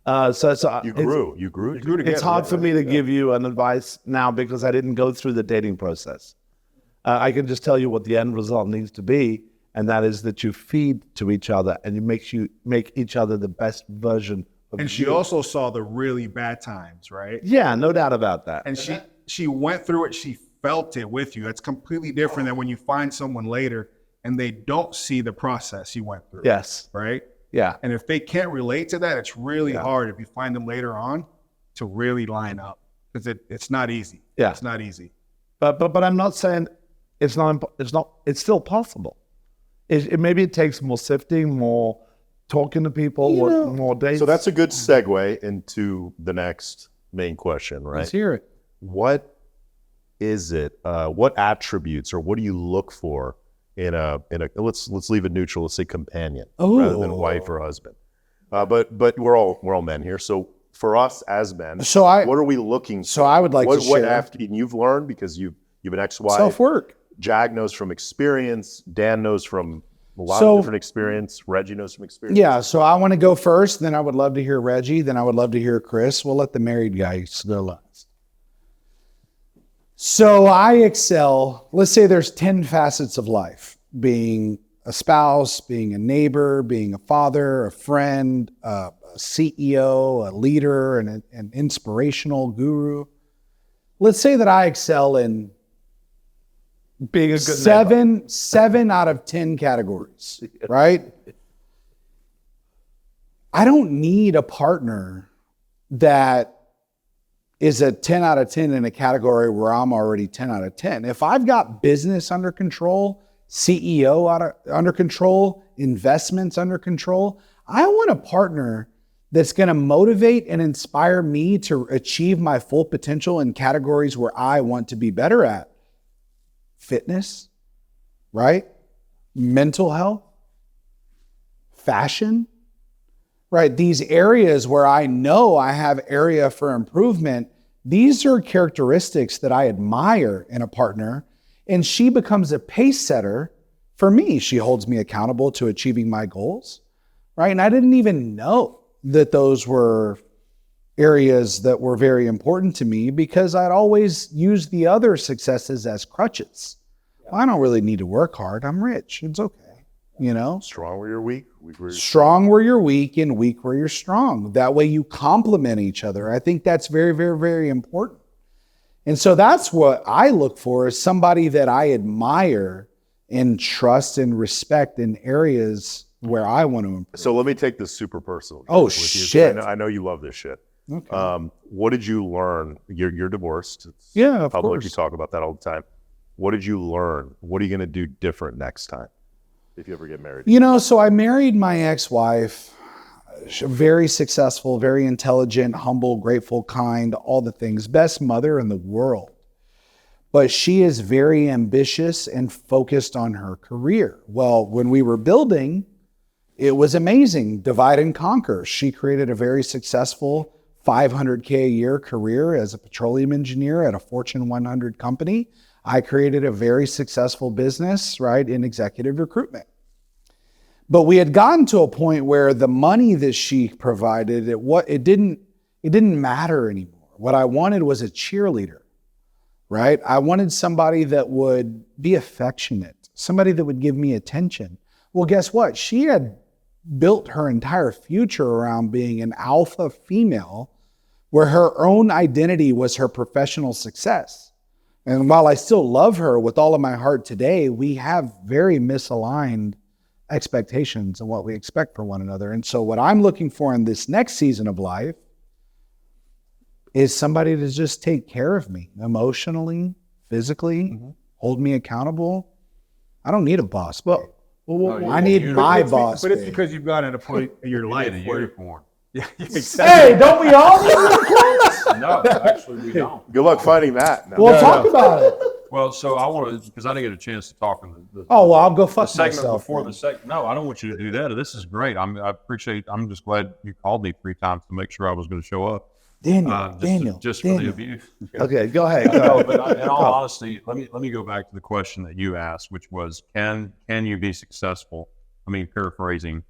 So You grew together. It's hard for me to give you an advice now because I didn't go through the dating process. I can just tell you what the end result needs to be, and that is that you feed to each other and you make each other the best version of And she you. also saw the really bad times, right? Yeah, no doubt about that. And she went through it. She felt it with you. It's completely different than when you find someone later and they don't see the process you went through. Yes. Right? Yeah. And if they can't relate to that, it's really hard if you find them later on to really line up because it's not easy. Yeah. It's not easy. But I'm not saying it's still possible. Maybe it takes more sifting, more talking to people, more dates. So that's a good segue into the next main question, right? Let's hear it. What is it? What attributes or what do you look for in a let's leave it neutral. Let's say companion rather than wife or husband. But we're all men here. So for us as men, what are we looking for? So I would like to share. And you've learned because you've an ex-wife. Self-work. Jag knows from experience. Dan knows from a lot of different experience. Reggie knows from experience. Yeah, so I want to go first, then I would love to hear Reggie, then I would love to hear Chris. We'll let the married guys go last. So I excel, let's say there's 10 facets of life, being a spouse, being a neighbor, being a father, a friend, a CEO, a leader, and an inspirational guru. Let's say that I excel in being a good seven out of 10 categories, right? I don't need a partner that is a 10 out of 10 in a category where I'm already 10 out of 10. If I've got business under control, CEO under control, investments under control, I want a partner that's going to motivate and inspire me to achieve my full potential in categories where I want to be better at. Fitness, right? Mental health, fashion, right? These areas where I know I have area for improvement, these are characteristics that I admire in a partner, and she becomes a pace setter for me. She holds me accountable to achieving my goals, right? And I didn't even know that those were areas that were very important to me because I'd always used the other successes as crutches. Well, I don't really need to work hard. I'm rich. It's okay. You know? Strong where you're weak. Weak where you're strong where you're weak and weak where you're strong. That way you complement each other. I think that's very, very, very important. And so that's what I look for is somebody that I admire and trust and respect in areas where I want to improve. So let me take this super personal. Oh, with you. shit. I know you love this shit. Okay. What did you learn? You're divorced. It's Yeah, of public. course. You talk about that all the time. What did you learn? What are you going to do different next time if you ever get married? You know, so I married my ex-wife, very successful, very intelligent, humble, grateful, kind, all the things, best mother in the world. But she is very ambitious and focused on her career. Well, when we were building, it was amazing. Divide and conquer. She created a very successful 500K a year career as a petroleum engineer at a Fortune 100 company. I created a very successful business, right, in executive recruitment. But we had gotten to a point where the money that she provided, it didn't matter anymore. What I wanted was a cheerleader, right? I wanted somebody that would be affectionate, somebody that would give me attention. Well, guess what? She had built her entire future around being an alpha female where her own identity was her professional success. And while I still love her with all of my heart today, we have very misaligned expectations and what we expect for one another. And so what I'm looking for in this next season of life is somebody to just take care of me emotionally, physically, hold me accountable. I don't need a boss, but I need my boss. But it's because you've gotten at a point in your life where unicorn. yeah, Hey, don't we all need unicorns? No, actually, we don't. Good luck finding that. No. We'll talk about it. Well, so I want to, because I didn't get a chance to talk in the Oh, well, I'll go the fuck segment myself. before the segment. No, I don't want you to do that. This is great. I'm just glad you called me 3 times to make sure I was going to show up. Daniel, Just for the abuse. Okay, go ahead. No, but in all honesty, let me go back to the question that you asked, which was, can you be successful? I mean, paraphrasing,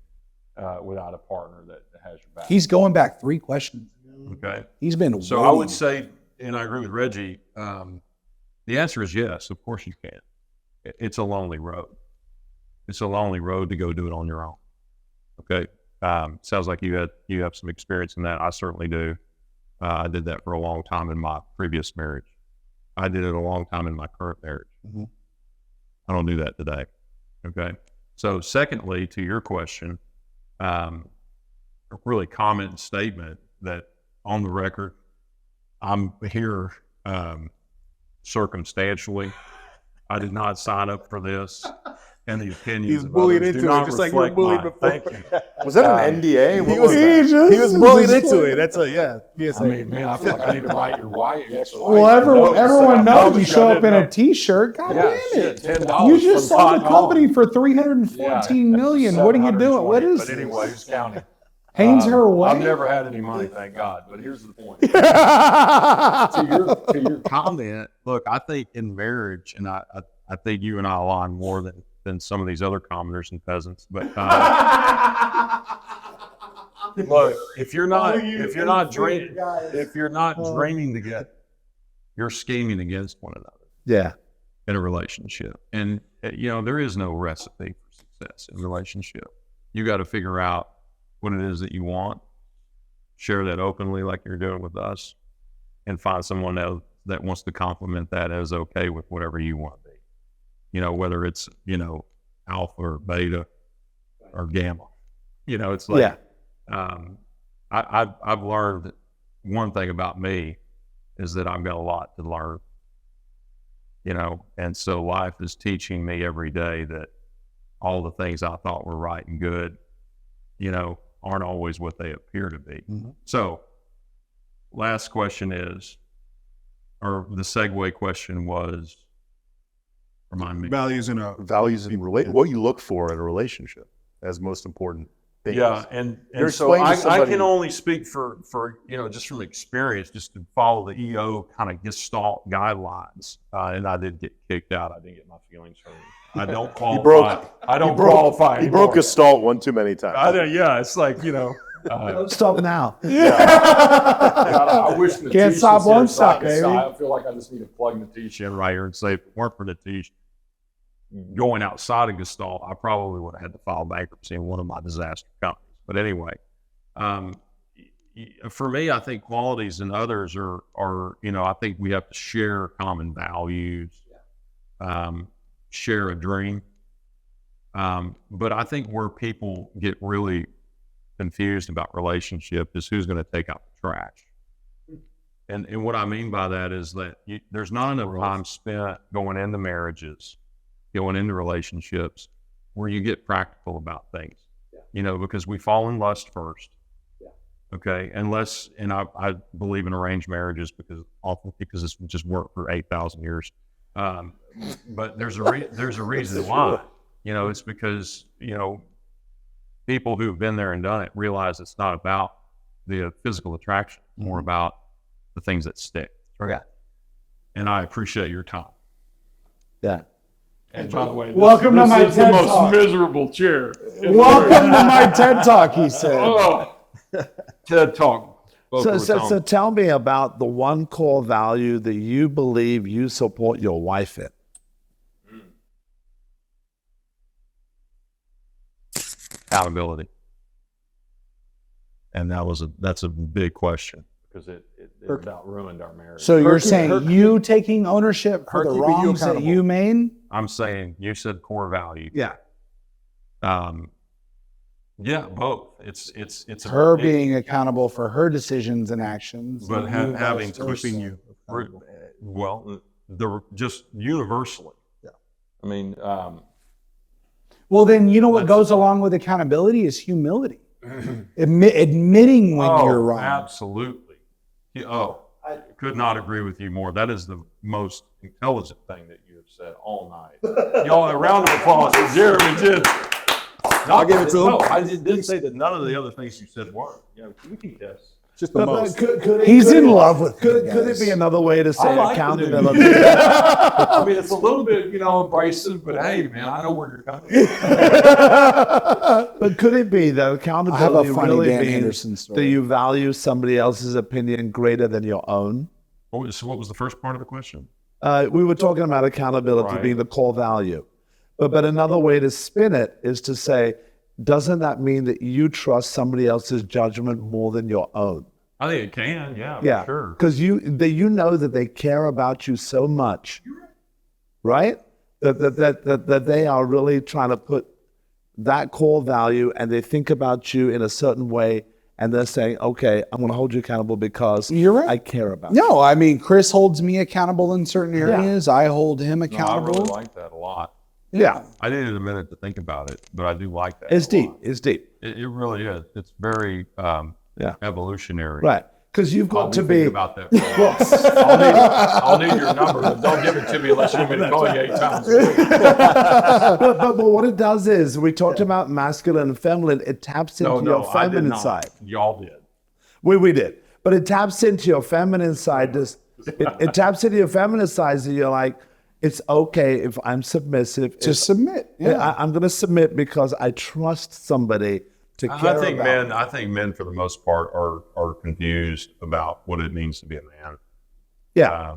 without a partner that has your back. He's going back 3 questions. Okay. He's been So I would say, and I agree with Reggie, the answer is yes, of course you can. It's a lonely road. It's a lonely road to go do it on your own. Okay. Sounds like you have some experience in that. I certainly do. I did that for a long time in my previous marriage. I did it a long time in my current marriage. Mm-hmm. I don't do that today. Okay. So secondly, to your question, a really comment and statement that on the record, I'm here circumstantially. I did not sign up for this, and the opinions of bullied others into do it, not just like you were reflect bullied mine. before. Thank you. Was that an NDA? What was He was bullied into it. That's I mean, man, I feel like I need to write your wife. Well, everyone knows you show up in a T-shirt. God damn it! $10 You just from sold the Todd company for $314 million. What are you doing? What is But anyway, who's counting? Haynes her way? I've never had any money, thank God. But here's the point. to your comment, look, I think in marriage, and I think you and I align more than some of these other commoners and peasants. But look, if you're not dreaming together, you're scheming against one another. Yeah. In a relationship, and there is no recipe for success in a relationship. You got to figure out what it is that you want, share that openly like you're doing with us, and find someone else that wants to complement that as okay with whatever you want to be. Whether it's, alpha or beta or gamma. It's like, I've learned one thing about me is that I've got a lot to learn, and so life is teaching me every day that all the things I thought were right and good, aren't always what they appear to be. Mm-hmm. So last question is, or the segue question was, remind me. Values in what you look for in a relationship as most important things. Yeah, and so I can only speak for just from experience, just to follow the EO kind of Gestalt guidelines. And I did get kicked out. I didn't get my feelings hurt. I don't qualify. He broke Gestalt one too many times. It's like, Stop now. I wish the Can't stop one suck, baby. I feel like I just need to plug the Tish in right here and say, if it weren't for the Tish going outside of Gestalt, I probably would have had to file bankruptcy in one of my disaster companies. But anyway, for me, I think qualities in others are I think we have to share common values, share a dream. But I think where people get really confused about relationship is who's going to take out the trash. And what I mean by that is that there's not enough time spent going into marriages, going into relationships where you get practical about things, because we fall in lust first. Yeah. Okay. And I believe in arranged marriages because it's just worked for 8,000 years. But there's a reason why, it's because, people who've been there and done it realize it's not about the physical attraction, more about the things that stick. Okay. And I appreciate your time. Yeah. And by the way, Welcome to my is the TED most Talk. miserable chair. Welcome to my TED Talk, he said. Oh, TED Talk. So tell me about the one core value that you believe you support your wife in. Accountability. And that's a big question because it about ruined our marriage. So you're saying you taking ownership for the keeping you wrongs that accountable. you made? I'm saying you said core value. Yeah. Yeah, both. It's Her being accountable for her decisions and actions. but and you having vice versa. Keeping you. well, just universally. Yeah. I mean, Well, then you know what goes along with accountability is humility. Admitting when you're wrong. Absolutely. I could not agree with you more. That is the most intelligent thing that you have said all night. Y'all, a round of applause for Jeremy did. I'll give it to him. No, I didn't say that none of the other things you said weren't. We can guess. Just the most. He's in love with Could it be another way to say like accountability? I mean, it's a little bit, abrasive, but hey, man, I know where you're coming from. But could it be that I have a accountability funny really Dan means Henderson that story. you value somebody else's opinion greater than your own? What was the first part of the question? We were talking about accountability Right. being the core value. But another way to spin it is to say, doesn't that mean that you trust somebody else's judgment more than your own? I think it can, yeah, Yeah, for sure. because you know that they care about you so much, right? That they are really trying to put that core value, and they think about you in a certain way, and they're saying, "Okay, I'm going to hold you accountable because You're right. I care about you." No, I mean, Chris holds me accountable in certain areas. I hold him No, I accountable. really like that a lot. Yeah, I needed a minute to think about it, but I do like that. it's a deep. lot. It's deep, It really is. It's very Yeah. evolutionary. right? Because you've I'll got be to thinking be. about that. For a while. I'll need your number, but don't give it to me unless you want me to call you 8 times a week. But what it does is, we talked about masculine and feminine. It taps into your I did feminine not. side. Y'all did. We did. But it taps into your feminine side. It taps into your feminine side, so you're like, it's okay if I'm submissive. Just submit. Yeah. I'm going to submit because I trust somebody to care about. I think men for the most part are confused about what it means to be a man. Yeah.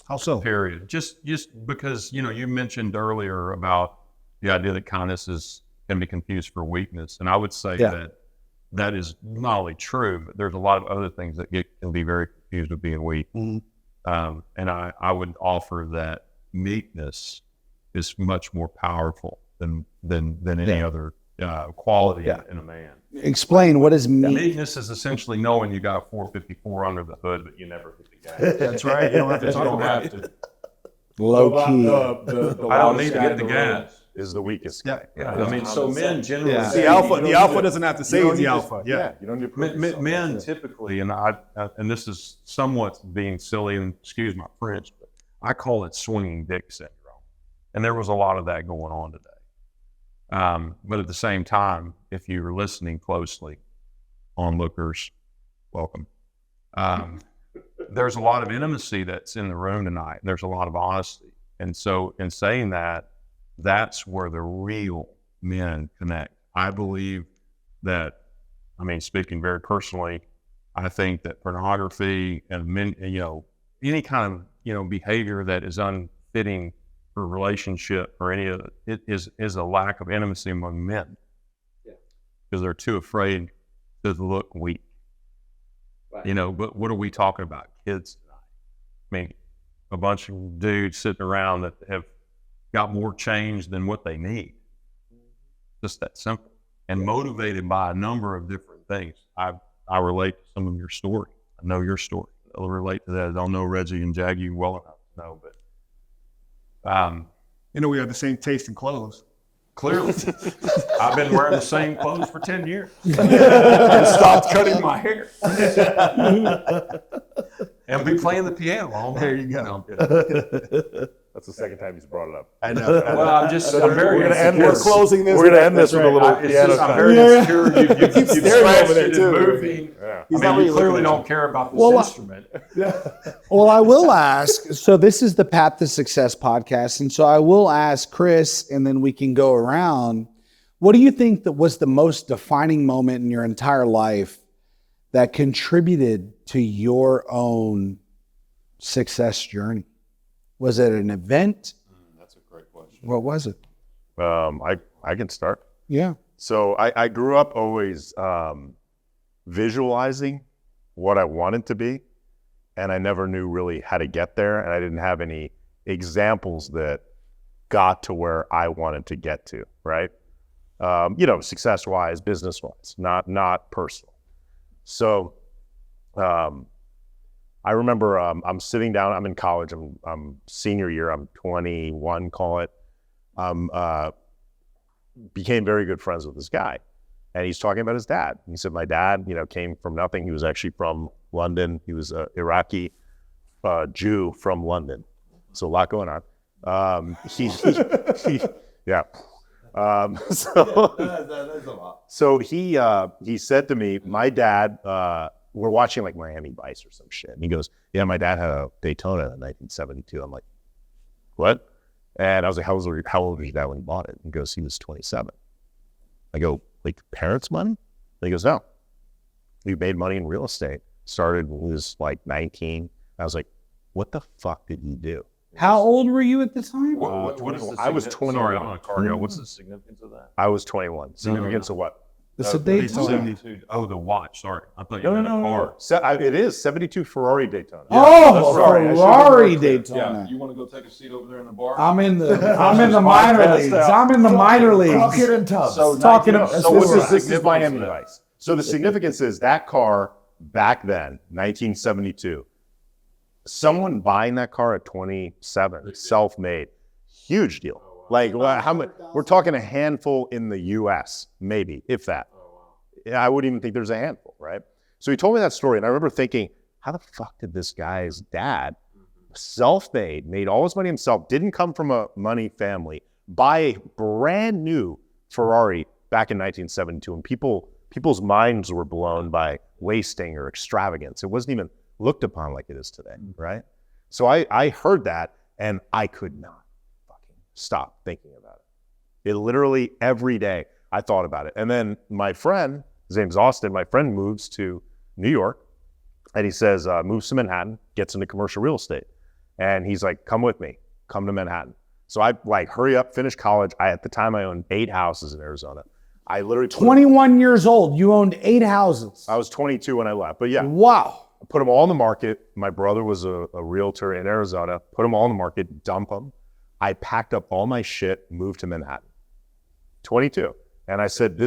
How so? Period. Just because you mentioned earlier about the idea that kindness can be confused for weakness, and I would say that is not only true, but there's a lot of other things that can be very confused with being weak. Mhm. And I would offer that meekness is much more powerful than any other quality in a man. Explain, what is meek? Meekness is essentially knowing you got a 454 under the hood, but you never hit the gas. That's right. You don't have to You talk don't about have it. to. Low key. I don't need to get the gas. Is the weakest guy. Yeah. I mean, so men generally, Yeah. The alpha doesn't have to say You he's don't the need to- alpha. Yeah, you don't need to prove yourself. men typically, and this is somewhat being silly, and excuse my French, but I call it swinging dick syndrome, and there was a lot of that going on today. But at the same time, if you were listening closely, onlookers, welcome. There's a lot of intimacy that's in the room tonight. There's a lot of honesty, and so in saying that, that's where the real men connect. I believe that, speaking very personally, I think that pornography and men, any kind of, behavior that is unfitting for a relationship or any of it is a lack of intimacy among men. Because they're too afraid to look weak. Right. But what are we talking about? Kids tonight. A bunch of dudes sitting around that have got more change than what they need. Just that simple. And motivated by a number of different things. I relate to some of your story. I know your story. I'll relate to that. I don't know Reggie and Jag Gill well enough to know, but We have the same taste in clothes. clearly, I've been wearing the same clothes for 10 years and stopped cutting my hair. And be playing the piano all night. There you go. No, I'm kidding. That's the second time he's brought it up. I know. Well, I'm very We're gonna end insecure. this. We're gonna end this with a little It's piano just, I'm time. very insecure. You've staring scratched over there, it too. and moving. Yeah. He's I not mean, really you clearly looking at don't care about this Well, instrument. Well, I will ask. So this is the Path to Success podcast, and so I will ask Chris, and then we can go around. What do you think that was the most defining moment in your entire life that contributed to your own success journey? Was it an event? That's a great question. What was it? I can start. Yeah. So I grew up always visualizing what I wanted to be, and I never knew really how to get there, and I didn't have any examples that got to where I wanted to get to, right? Success-wise, business-wise, not personal. So I remember I'm sitting down, I'm in college, I'm senior year, I'm 21, call it. Became very good friends with this guy. And he's talking about his dad. He said, my dad, came from nothing. He was actually from London. He was an Iraqi Jew from London. So a lot going on. Yeah. So he said to me, my dad, we're watching like Miami Vice or some shit. And he goes, yeah, my dad had a Daytona in 1972. I'm like, what? And I was like, how old was your dad when he bought it? He goes, he was 27. I go, like parents' money? And he goes, no. He made money in real estate. Started when he was like 19. I was like, what the fuck did you do? How old were you at the time? What is the I was 21. Sorry, I'm on a cargo. What's the significance of that? I was 21. Significance of what? It's a Daytona. Oh, the watch. Sorry. I thought you No, meant a car. It is 72 Ferrari Daytona. Oh, Sorry, I should Ferrari be more clear. Daytona. You want to go take a seat over there in the bar? I'm in the minor leagues. I'm in the minor leagues. in tubs. So Talking so about- this is Miami Vice. So the significance is that car back then, 1972, someone buying that car at 27, self-made, huge deal. Like how much? We're talking a handful in the U.S., maybe, if that. I wouldn't even think there's a handful, right? So he told me that story, and I remember thinking, how the fuck did this guy's dad, self-made, made all his money himself, didn't come from a money family, buy a brand new Ferrari back in 1972, and people's minds were blown by wasting or extravagance. It wasn't even looked upon like it is today, right? So I heard that, and I could not fucking stop thinking about it. It literally every day I thought about it. And then my friend, his name's Austin, my friend moves to New York, and he says, moves to Manhattan, gets into commercial real estate. And he's like, come with me, come to Manhattan. So I hurry up, finish college. At the time I owned 8 houses in Arizona. I literally 21 years old. You owned 8 houses. I was 22 when I left, but yeah. Wow. I put them all on the market. My brother was a realtor in Arizona, put them all on the market, dump them. I packed up all my shit, moved to Manhattan. 22. And I said,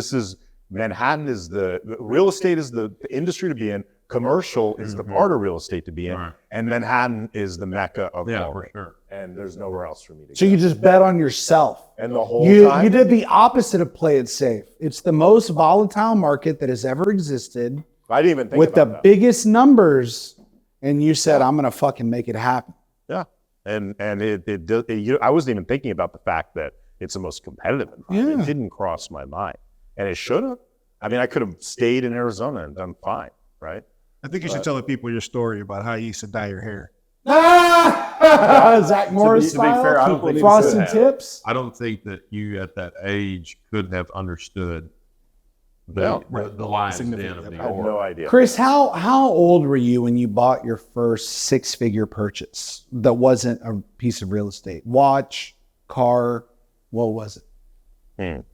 Manhattan is the real estate is the industry to be in. Commercial is the part of real estate to be in. Right. And Manhattan is the mecca of all. for sure. And there's nowhere else for me to So go. you just bet on yourself. And the whole You time, did the opposite of play it safe. It's the most volatile market that has ever existed I didn't even think with the about that. biggest numbers. And you said, I'm going to fucking make it happen. Yeah. And I wasn't even thinking about the fact that it's the most competitive environment. Yeah. It didn't cross my mind. And it should have. I mean, I could have stayed in Arizona and done fine, right? I think you should tell the people your story about how you used to dye your hair. Zach Morris to be fair, I don't think Frosted you should Tips. I don't think that you at that age could have understood No. the lion's den of the I have org. no idea. Chris, how old were you when you bought your first 6-figure purchase that wasn't a piece of real estate? Watch, car, what was it?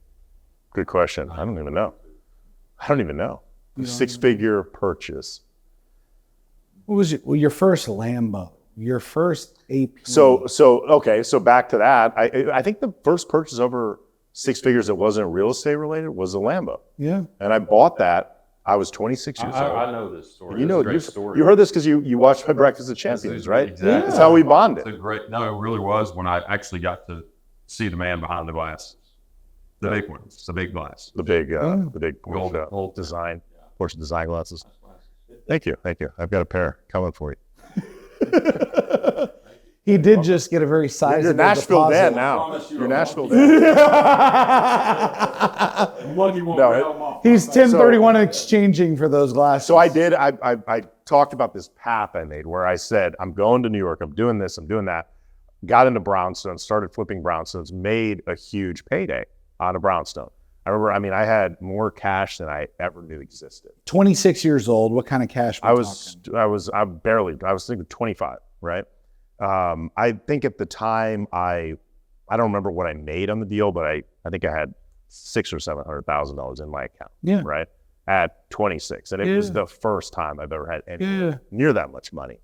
Good question. I don't even know. A 6-figure purchase. What was it? Well, your first Lambo, your first AP. So back to that. I think the first purchase over 6 figures that wasn't real estate related was a Lambo. Yeah. And I bought that. I was 26 years old. I know this story. You It's know, a great story. you heard this because you watched my Breakfast of Champions, right? Exactly. That's how we bonded. It's a great. No, it really was when I actually got to see the man behind the glass, the big ones, the big glass. The big Porsche Gold. design, Porsche design glasses. Thank you. I've got a pair coming for you. He did just get a very sizable You're Nashville deposit. dad now. You're Nashville dad. No, He's 1031 exchanging for those glasses. so I did. I talked about this path I made where I said, I'm going to New York. I'm doing this. I'm doing that. Got into brownstones, started flipping brownstones, made a huge payday on a brownstone. I remember, I mean, I had more cash than I ever knew existed. 26 years old. What kind of cash were I we was talking? I was thinking 25, right? I think at the time I don't remember what I made on the deal, but I think I had $600,000 or $700,000 in my account, right? At 26, and it was the first time I've ever had any near that much money.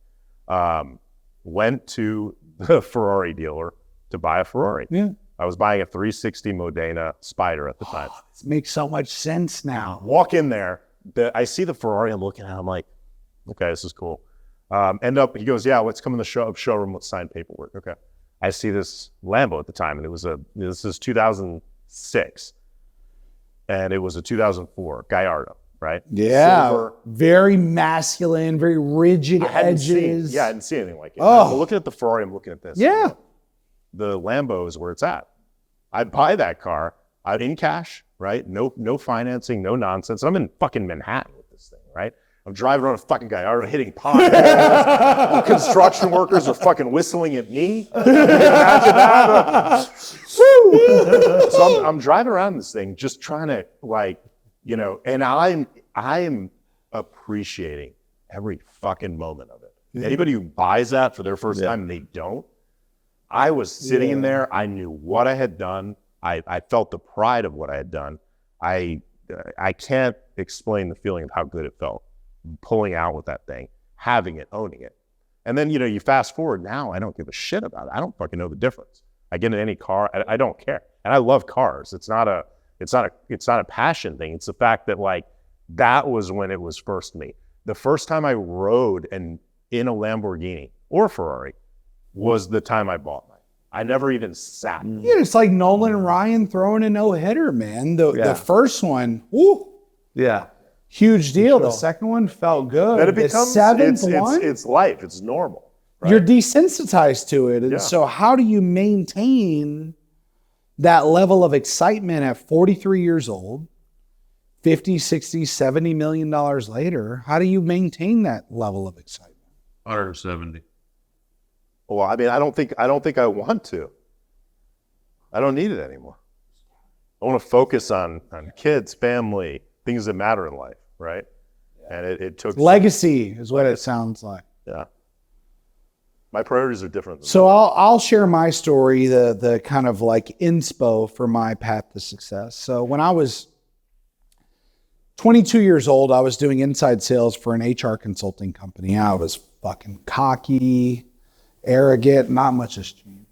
Went to the Ferrari dealer to buy a Ferrari. Yeah. I was buying a 360 Modena Spider at the time. This makes so much sense now. Walk in there, I see the Ferrari. I'm looking at it. I'm like, okay, this is cool. He goes, yeah, let's come in the showroom. Let's sign paperwork. Okay. I see this Lambo at the time, and this is 2006, and it was a 2004 Gallardo, right? Yeah. Silver. Very masculine, very rigid edges. I didn't see anything like it. Oh. I'm looking at the Ferrari. I'm looking at this. Yeah. The Lambo is where it's at. I'd buy that car out in cash, right? No financing, no nonsense. I'm in fucking Manhattan with this thing, right? I'm driving around a fucking Gallardo, hitting potholes. Construction workers are fucking whistling at me. Imagine that. So I'm driving around this thing, just trying to and I am appreciating every fucking moment of it. Anybody who buys that for their first time, they don't. I was sitting in there. I knew what I had done. I felt the pride of what I had done. I can't explain the feeling of how good it felt. Pulling out with that thing, having it, owning it. And then, you fast forward now, I don't give a shit about it. I don't fucking know the difference. I get in any car, I don't care. And I love cars. It's not a passion thing. It's the fact that that was when it was first me. The first time I rode in a Lamborghini or Ferrari was the time I bought mine. I never even sat. Yeah, it's like Nolan and Ryan throwing a no-hitter, man. The first one, woo. Yeah. Huge deal. The second one felt good. Then it becomes, the seventh one, it's life. It's normal. Right? You're desensitized to it. And so how do you maintain that level of excitement at 43 years old, 50, 60, 70 million dollars later? How do you maintain that level of excitement? 170. Well, I mean, I don't think I want to. I don't need it anymore. I want to focus on kids, family, things that matter in life, right? And it took legacy is what it sounds like. Yeah. My priorities are different. So I'll share my story, the kind of inspo for my path to success. So when I was 22 years old, I was doing inside sales for an HR consulting company. I was fucking cocky, arrogant, not much has changed.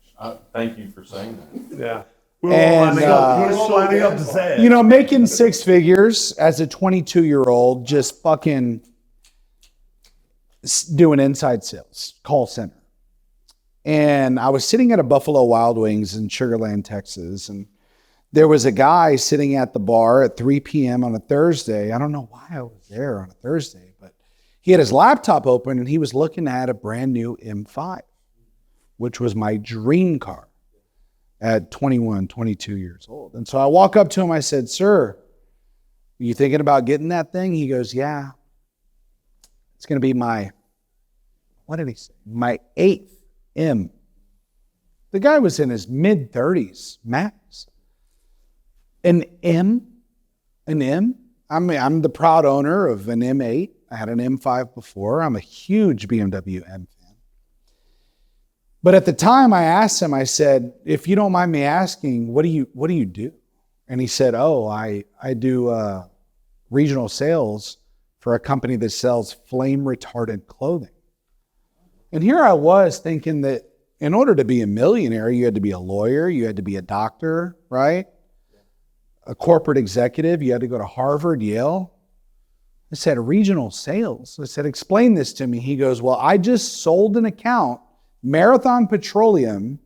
Thank you for saying that. Yeah. And We're lining up to say it. making six figures as a 22-year-old, just fucking doing inside sales, call center. And I was sitting at a Buffalo Wild Wings in Sugar Land, Texas, and there was a guy sitting at the bar at 3 p.m. on a Thursday. I don't know why I was there on a Thursday, but he had his laptop open and he was looking at a brand new M5, which was my dream car at 21, 22 years old. And so I walk up to him, I said, "Sir, are you thinking about getting that thing?" He goes, "Yeah. It's going to be my," what did he say? "My 8th M." The guy was in his mid-30s, max. An M? I'm the proud owner of an M8. I had an M5 before. I'm a huge BMW M fan. But at the time I asked him, I said, "If you don't mind me asking, what do you do?" And he said, "Oh, I do regional sales for a company that sells flame retardant clothing." And here I was thinking that in order to be a millionaire, you had to be a lawyer, you had to be a doctor, right? A corporate executive, you had to go to Harvard, Yale. I said, "Regional sales." I said, "Explain this to me." He goes, "Well, I just sold an account, Marathon Petroleum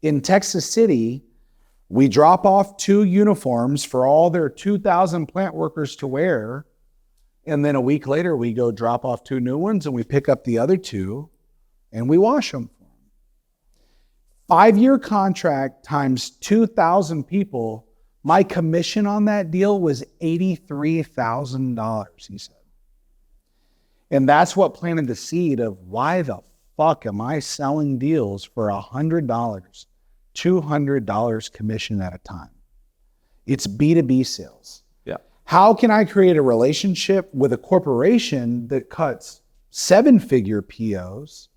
in Texas City. We drop off 2 uniforms for all their 2,000 plant workers to wear. And then a week later, we go drop off 2 new ones and we pick up the other 2 and we wash them for them." 5-year contract times 2,000 people. My commission on that deal was $83,000, he said. And that's what planted the seed of why the fuck am I selling deals for $100, $200 commission at a time? It's B2B sales. Yeah. How can I create a relationship with a corporation that cuts 7-figure POs?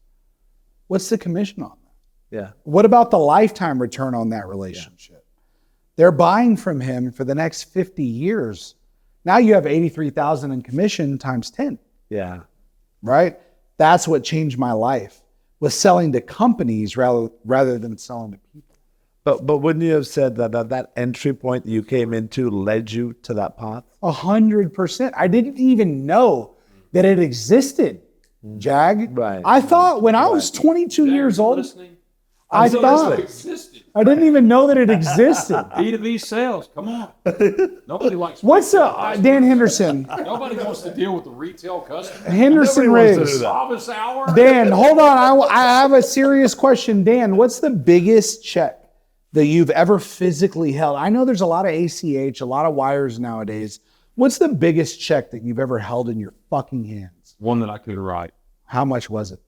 What's the commission on that? Yeah. What about the lifetime return on that relationship? Yeah. They're buying from him for the next 50 years. Now you have 83,000 in commission times 10. Yeah. Right? That's what changed my life, was selling to companies rather than selling to people. But wouldn't you have said that entry point you came into led you to that path? 100%. I didn't even know that it existed, Jag. Right. I thought when I was 22 years old, I thought existed. I didn't even know that it existed. B2B sales, come on. Nobody likes What's Dan Henderson? Nobody wants to deal with the retail customer. Henderson Riggs. Office hour. Dan, hold on. I have a serious question. Dan, what's the biggest check that you've ever physically held? I know there's a lot of ACH, a lot of wires nowadays. What's the biggest check that you've ever held in your fucking hands? One that I couldn't write. How much was it?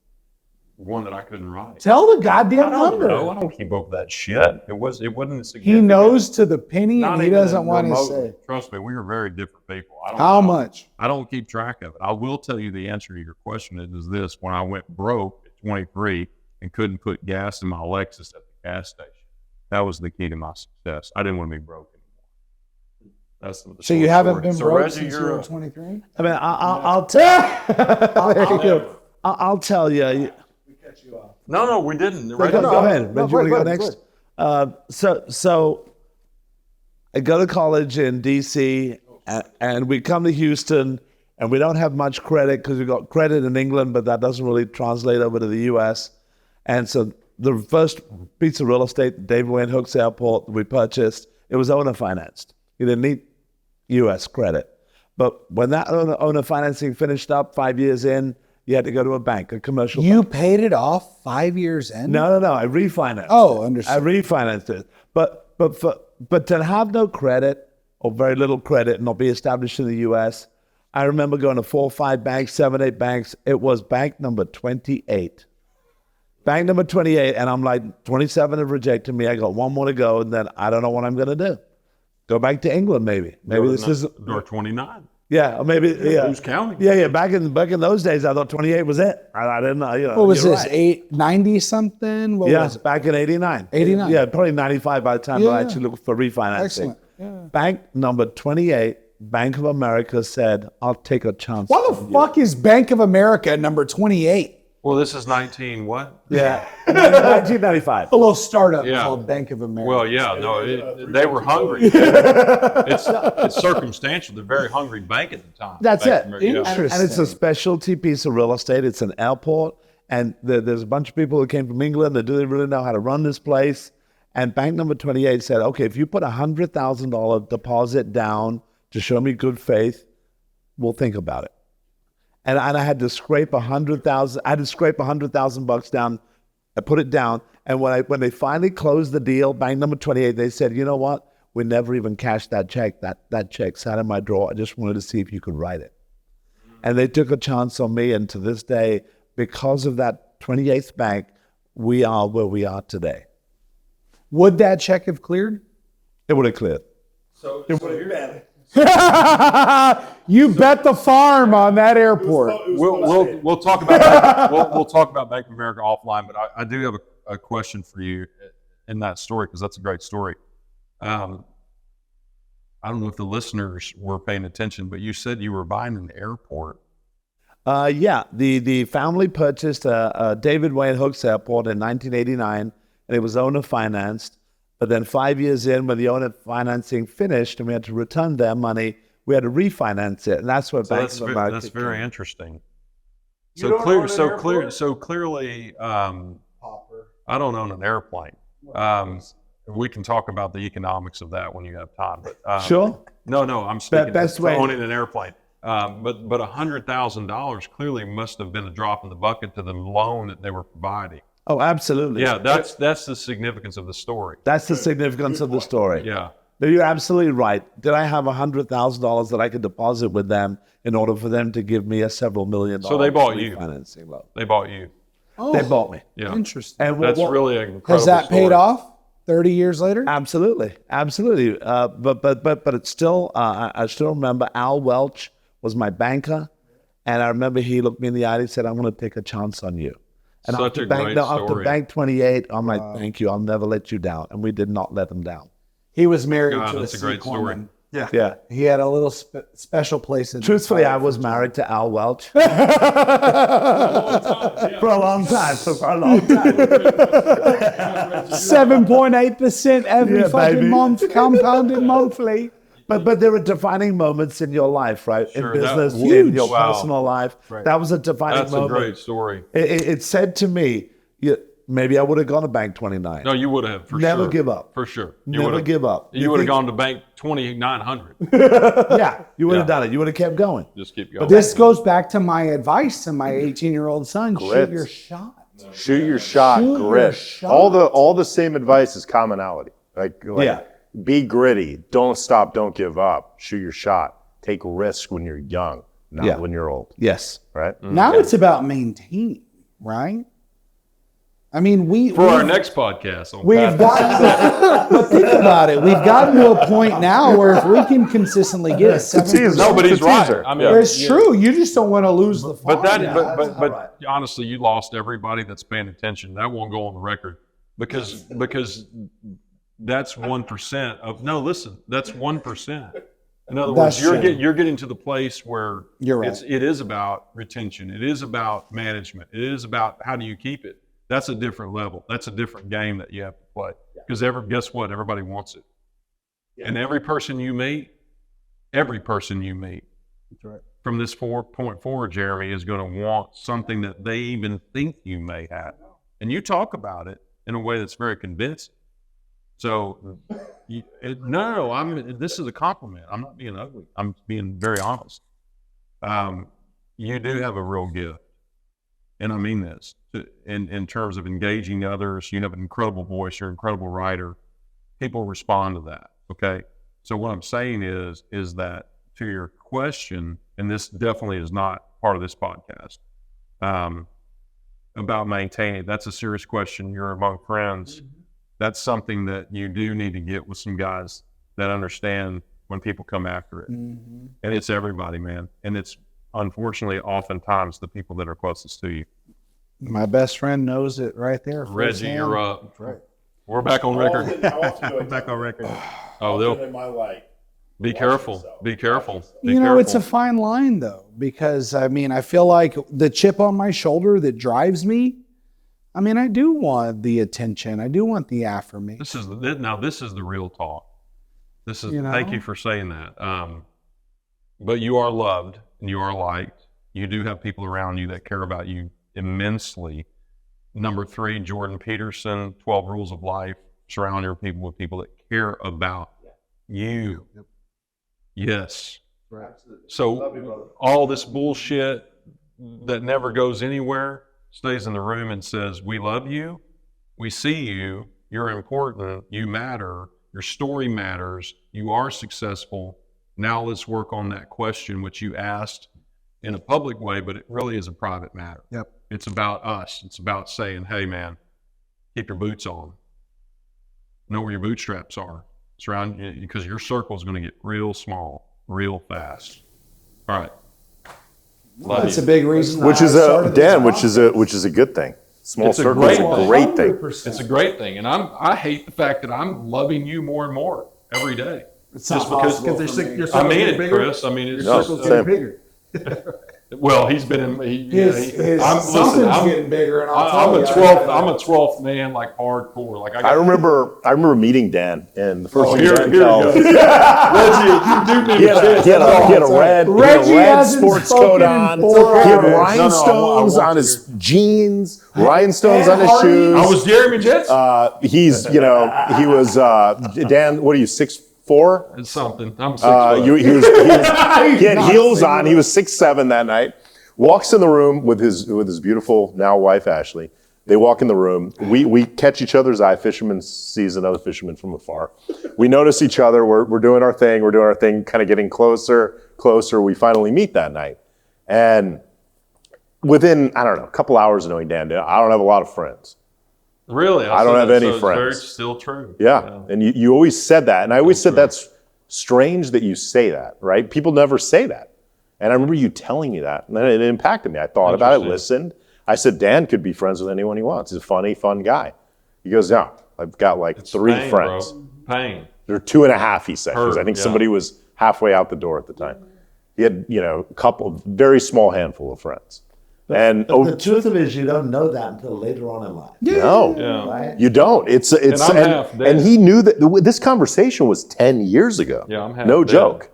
One that I couldn't write. Tell the goddamn number. No, I don't keep up with that shit. It wasn't significant. He knows to the penny Not and he even doesn't want to remotely. say. Trust me, we are very different people. How much? I don't keep track of it. I will tell you the answer to your question is this. When I went broke at 23 and couldn't put gas in my Lexus at the gas station, that was the key to my success. I didn't want to be broke anymore. That's the So you haven't been broke Reggie, since you were 23? I mean, I'll tell. I'll tell you. No, we didn't. Go ahead. Reggie, you want to go next? So I go to college in D.C. and we come to Houston, and we don't have much credit because we got credit in England, but that doesn't really translate over to the U.S. And so the first piece of real estate, David Wayne Hooks Airport, we purchased, it was owner financed. You didn't need U.S. credit. But when that owner financing finished up 5 years in, you had to go to a bank, a commercial You bank. paid it off 5 years in? No, I refinanced. Oh, understood. I refinanced it. But to have no credit or very little credit and not be established in the U.S., I remember going to 4 or 5 banks, 7, 8 banks. It was bank number 28. Bank number 28, and I'm like, 27 have rejected me. I got one more to go, and then I don't know what I'm going to do. Go back to England, maybe. Maybe this is door 29. Yeah, or maybe yeah. Who's counting? Yeah. Back in those days, I thought 28 was it. I didn't know. You know, What was you're this? right. 890 something? What Yeah, was it? back in 89. 89. Yeah, probably 95 by the time I Yeah. actually looked for refinancing. Excellent. Yeah. Bank number 28, Bank of America said, "I'll take a chance." Why the fuck is Bank of America number 28? Well, this is 19 what? Yeah, 1995. A little startup Yeah. called Bank of America. Well, yeah, no, they were hungry. It's circumstantial. They're a very hungry bank at the time. That's Bank it. of America, yeah. And it's a specialty piece of real estate. It's an airport, and there's a bunch of people who came from England that didn't really know how to run this place. And bank number 28 said, "Okay, if you put $100,000 deposit down to show me good faith, we'll think about it." And I had to scrape $100,000. I had to scrape $100,000 down. I put it down, and when they finally closed the deal, bank number 28, they said, "You know what? We never even cashed that check. That check sat in my drawer. I just wanted to see if you could write it." And they took a chance on me, and to this day, because of that 28th bank, we are where we are today. Would that check have cleared? It would have cleared. You bet the farm on that airport. We'll talk about we'll talk about Bank of America offline, but I do have a question for you in that story because that's a great story. I don't know if the listeners were paying attention, but you said you were buying an airport. Yeah, the family purchased a David Wayne Hooks Airport in 1989, and it was owner financed. But then 5 years in, when the owner financing finished and we had to return their money, we had to refinance it, and that's what Bank of America. That's very came. interesting. You So don't clear, own an so airport? clear, so clearly, I don't own an airplane. We can talk about the economics of that when you have time. But Sure. No, I'm speaking best to way- owning an airplane. But $100,000 clearly must have been a drop in the bucket to the loan that they were providing. Oh, absolutely. Yeah, that's the significance of the story. That's the significance of the story. Yeah. No, you're absolutely right. Did I have $100,000 that I could deposit with them in order for them to give me a several $1 million So they bought you. refinancing loan? They bought you. Oh, They bought me. Yeah. interesting. And That's really an incredible Has that story. paid off 30 years later? Absolutely. But it's still, I still remember Al Welch was my banker. And I remember he looked me in the eye and he said, I'm going to take a chance on you. And Such after a great after story. bank 28, I'm like, thank you. I'll never let you down. And we did not let him down. He was married God, to that's a a great Sikh woman. Yeah. He had a little special place in. Truthfully, I was married to Al Welch for a long time. 7.8% every Yeah, fucking baby. month, compounded monthly. But there are defining moments in your life, right? Sure, in that- business, huge. in your Wow. personal life. That was a defining That's a moment. great story. It said to me, maybe I would have gone to Bank 29. No, you would have for Never sure. give up. For sure. Never give up. You would have gone to bank 2,900. Yeah, you would have Yeah. done it. You would have kept going. Just keep going. This goes back to my advice to my 18-year-old son: Grit. shoot your shot. Shoot your shot, Shoot your grit. shot. All the same advice is commonality. Like Yeah. be gritty. Don't stop. Don't give up. Shoot your shot. Take risk when you're young, not Yeah. when you're old. Yes. Right? Now it's about maintaining, right? I mean, For our next podcast. On we've Path- got, but think about it. We've gotten to a point now where if we can consistently get a 7%, No, but he's It's a right. teaser. I mean, it's true. You just don't want to lose the But farm. that, but honestly, you lost everybody that's paying attention. That won't go on the record because that's 1% of. No, listen, that's 1%. In other That's words, true. you're getting to the place where You're right. it is about retention. It is about management. It is about how do you keep it. That's a different level. That's a different game that you have to play. Because guess what? Everybody wants it. And every person you meet from this 4.4, Jeremy, is going to want something that they even think you may have. And you talk about it in a way that's very convincing. So, this is a compliment. I'm not being ugly. I'm being very honest. You do have a real gift. And I mean this in terms of engaging others. You have an incredible voice. You're an incredible writer. People respond to that. Okay. So what I'm saying is that to your question, and this definitely is not part of this podcast, about maintaining, that's a serious question. You're among friends. That's something that you do need to get with some guys that understand when people come after it. And it's everybody, man. And it's unfortunately oftentimes the people that are closest to you. My best friend knows it right there. Reggie, firsthand. you're up. That's right. We're back on record. Back on record. Oh, they'll in my life. be careful. Be careful. Be You know, careful. it's a fine line though, because I mean, I feel like the chip on my shoulder that drives me. I mean, I do want the attention. I do want the affirmation. This is the real talk. This is You know? Thank you for saying that. But you are loved and you are liked. You do have people around you that care about you immensely. Number 3, Jordan Peterson, 12 Rules of Life. Surround your people with people that care about you. Yes. So all this bullshit that never goes anywhere stays in the room and says, we love you, we see you, you're important, you matter, your story matters, you are successful. Now let's work on that question which you asked in a public way, but it really is a private matter. Yep. It's about us. It's about saying, hey man, keep your boots on. Know where your bootstraps are. Surround you, because your circle is going to get real small, real fast. All right. Love That's you. a big reason. Which why is I started this which is a good thing. Small It's a circle is great a thing. great thing. 100%. It's a great thing, and I hate the fact that I'm loving you more and more every day. It's Just not because possible Because for me. your I circle's mean getting it, bigger. Chris. I mean it's No, Circle's same. getting bigger. well, he's been in. His I'm something's getting bigger, and I'm I'll a tell 12th. you. I'm a 12th man, like hardcore. Like I remember meeting Dan, and the first thing here Dan he tells goes. Reggie, you do me he had a red Reggie hasn't sports spoken coat in on. 4 He had hours. rhinestones I want on his jeans, rhinestones Ed on his Hardy. shoes. I was Jeremy Jensen. He's, he was Dan. What are you, 6'4"? It's something. I'm 6 foot. He had heels on. He was 6'7" that night. Walks in the room with his beautiful now wife Ashley. They walk in the room. We catch each other's eye. Fisherman sees another fisherman from afar. We notice each other. We're doing our thing. We're doing our thing, kind of getting closer. We finally meet that night. And within, I don't know, a couple hours of knowing Dan, I don't have a lot of friends. Really? I don't have any It's friends. still true. Yeah. And you always said that. And I always said that's strange that you say that, right? People never say that. And I remember you telling me that. And it impacted me. I thought about it, listened. I said, Dan could be friends with anyone he wants. He's a funny, fun guy. He goes, yeah, I've got like 3 pain, friends. Bro. Pain. They're 2.5, he said, because I think somebody was halfway out the door at the time. He had, a couple, very small handful of friends. But the truth of it is you don't know that until later on in life. No, right? you don't. And he knew that this conversation was 10 years ago. Yeah, I'm half no dead. joke.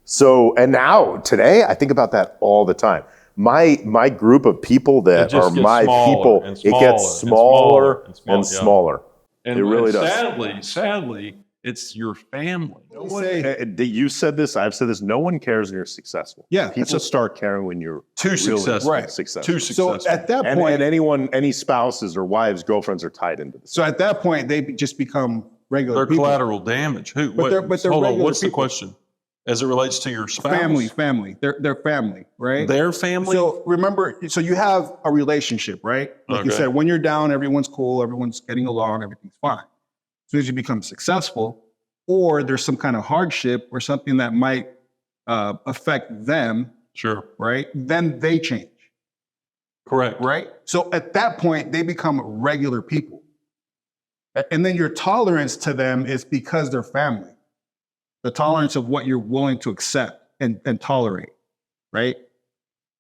So, and now today, I think about that all the time. My group of people that are my people, it gets smaller and smaller. And it really does. Sadly, it's your family. You said this, I've said this, no one cares when you're successful. Yeah. People start caring when you're Too successful. Right. successful. Too successful. So at that point, And any spouses or wives, girlfriends are tied into this. so at that point, they just become regular They're people. collateral damage. Who? But they're Hold on. regular What's the people. question? As it relates to your spouse? Family. They're family, right? Their family? So remember, so you have a relationship, right? Like you Okay. said, when you're down, everyone's cool, everyone's getting along, everything's fine. As soon as you become successful, or there's some kind of hardship or something that might affect them, Sure. right? Then they change, Correct. right? So at that point, they become regular people. And then your tolerance to them is because they're family. The tolerance of what you're willing to accept and tolerate, right?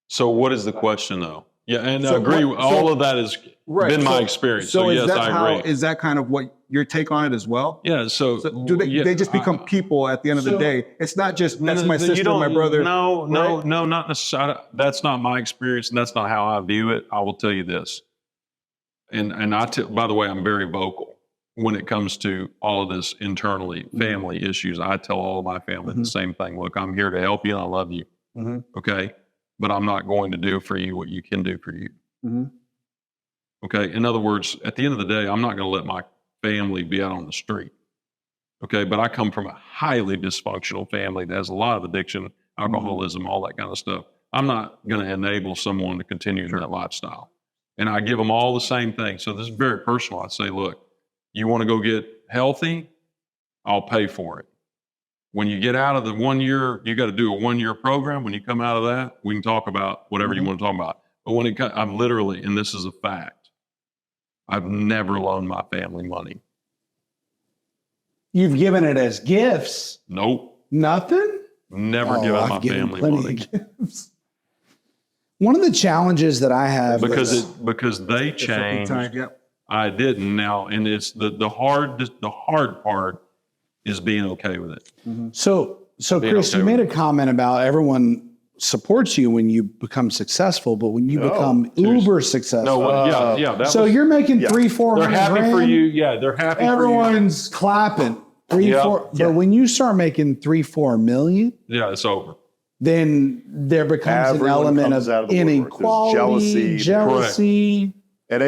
So what is the question though? Yeah, and So I agree. what- All so- of that has Right. been my So- experience. So So, is yes, that I agree. is that kind of what your take on it as well? Yeah. So, So do they, yeah, they just become people at the end of the day? It's not just that's my sister, my brother. No, right? not necessarily. That's not my experience, and that's not how I view it. I will tell you this, and by the way, I'm very vocal when it comes to all of this internally family issues. I tell all of my family the same thing. Look, I'm here to help you, and I love you. Mhm. Okay, but I'm not going to do for you what you can do for you. Mhm. Okay. In other words, at the end of the day, I'm not going to let my family be out on the street. Okay. But I come from a highly dysfunctional family that has a lot of addiction, alcoholism, all that kind of stuff. I'm not going to enable someone to continue that lifestyle. And I give them all the same thing. So this is very personal. I say, look, you want to go get healthy? I'll pay for it. When you get out of the 1 year, you got to do a 1 year program. When you come out of that, we can talk about whatever you want to talk about. But when I'm literally, and this is a fact, I've never loaned my family money. You've given it as gifts. Nope. Nothing? Never give out my I've given family plenty money. of gifts. One of the challenges that I have Because they changed. Time, yep. I didn't now, and it's the hard part is being okay with it. So Being Chris, okay you with made a comment about everyone supports you when you become successful, but when you become uber successful, No, well, yeah. That so was, you're making yeah. 300-400 they're happy grand. for you. Yeah, they're happy for you. Everyone's clapping. 3-4. Yeah. But when you start making 3-4 million, Yeah, it's over. then there becomes an Everyone element comes of out of the woodwork. There's inequality, jealousy. And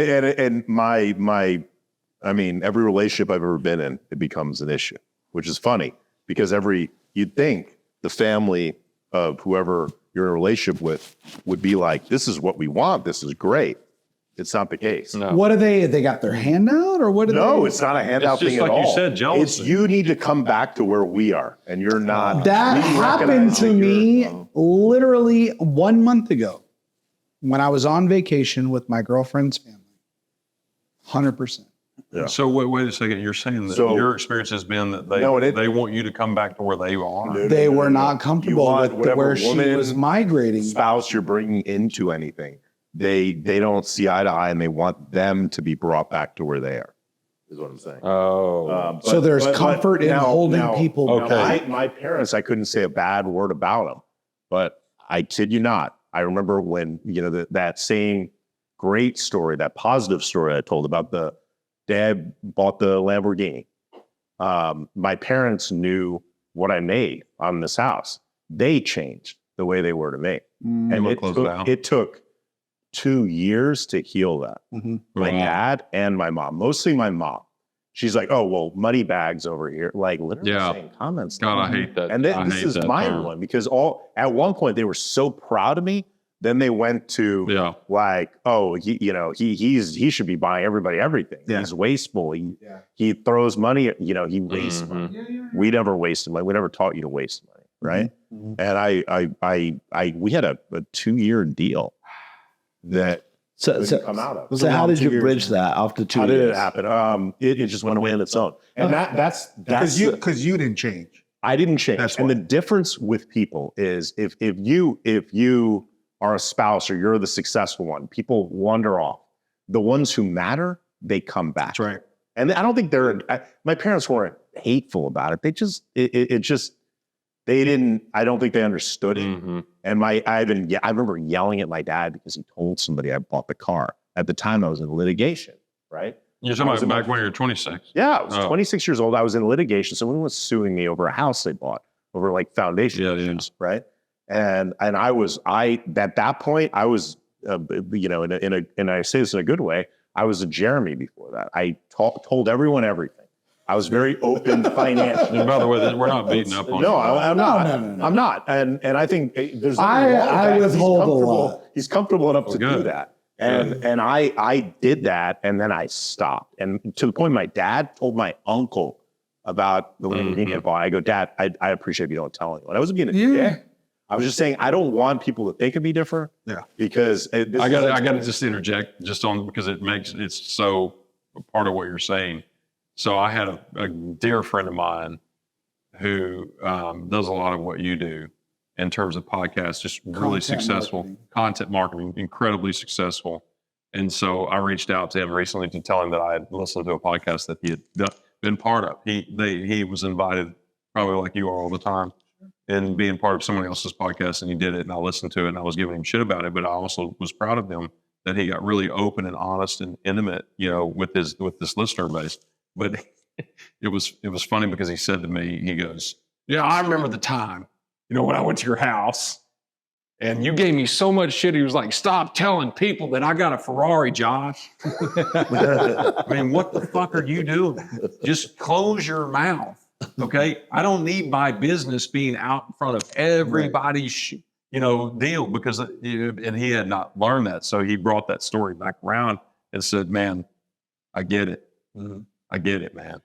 I mean, every relationship I've ever been in, it becomes an issue, which is funny because you'd think the family of whoever you're in a relationship with would be like, this is what we want. This is great. It's not the case. No. What are they? They got their hand out, or what? No, it's not a handout It's just thing like at you all. said, jealousy. It's you need to come back to where we are, and you're not. That we happened recognize to that me you're- literally 1 month ago when I was on vacation with my girlfriend's family. 100%. Yeah. So wait a second. You're saying that So- your experience has been that No, they want you to come back to where they are. They were not comfortable want with whatever where she woman, was migrating. spouse you're bringing into anything. They don't see eye to eye, and they want them to be brought back to where they are. Is what I'm saying. Oh. So there's comfort in holding people Okay. My parents, I couldn't say a bad word about them, but I kid you not. I remember when that same great story, that positive story I told about the dad bought the Lamborghini. My parents knew what I made on this house. They changed the way they were to me, and wanna close it out? it took 2 years to heal that. My Wow. dad and my mom, mostly my mom. She's like, oh, well, money bags over here. Like literally Yeah. saying comments. God, I hate that. And I this hate is that mind term. blowing because at one point they were so proud of me. Then they went to Yeah. like, oh, he should be buying everybody everything. Yeah. He's wasteful. He throws money. He wastes money. We never wasted money. We never taught you to waste money, right? And we had a 2-year deal that So, couldn't come out of. so how did you 2 years, bridge that after 2 How years? did it happen? It just went away on its own, and that's Because you didn't change. I didn't change. That's and why. the difference with people is if you are a spouse or you're the successful one, people wander off. The ones who matter, they come back. That's right. And I don't think my parents weren't hateful about it. They just, they didn't, I don't think they understood it. And I remember yelling at my dad because he told somebody I bought the car. At the time I was in litigation, right? You're talking about back when you were 26. Yeah, I was Oh. 26 years old. I was in litigation. Someone was suing me over a house they bought, over like foundation issues, right? And at that point, I was, and I say this in a good way, I was a Jeremy before that. I told everyone everything. I was very open financially. And by the way, we're not beating up on No, you. I'm not. No. I'm not. And I think there's I nothing wrong with that. withhold a He's comfortable- lot. He's comfortable enough to do good. that. And I did that, and then I stopped. And to the point, my dad told my uncle about the Lamborghini he bought. I go, Dad, I appreciate if you don't tell anyone. I wasn't being a dick. I was just saying I don't want people to think of me different. Yeah. I Because got to just interject because it's so a part of what you're saying. So I had a dear friend of mine who does a lot of what you do in terms of podcasts, just really successful content marketing, incredibly successful. And so I reached out to him recently to tell him that I had listened to a podcast that he had been part of. He was invited, probably like you are all the time, in being part of someone else's podcast, and he did it, and I listened to it, and I was giving him shit about it, but I also was proud of him that he got really open and honest and intimate, with this listener base. But it was funny because he said to me, he goes, "Yeah, I remember the time, when I went to your house and you gave me so much shit." He was like, "Stop telling people that I got a Ferrari, Josh." I mean, what the fuck are you doing? Just close your mouth. Okay. I don't need my business being out in front of everybody's, deal because, and he had not learned that. So he brought that story back around and said, "Man, I get it. I get it, man."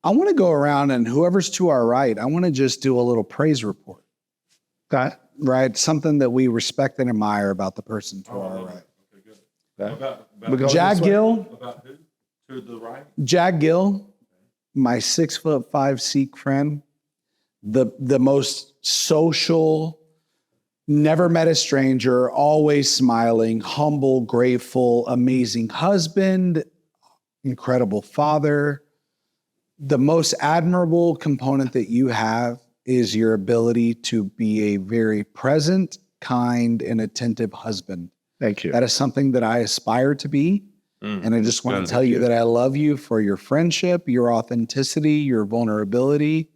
I want to go around and whoever's to our right, I want to just do a little praise report. Okay. Right? Something that we respect and admire about the person to our right. We go Jag this way. Gill. About who? To the right? Jag Gill, my 6'5" Sikh friend, the most social, never met a stranger, always smiling, humble, grateful, amazing husband, incredible father. The most admirable component that you have is your ability to be a very present, kind, and attentive husband. Thank you. That is something that I aspire to be. And I just want to tell you that I love you for your friendship, your authenticity, your vulnerability.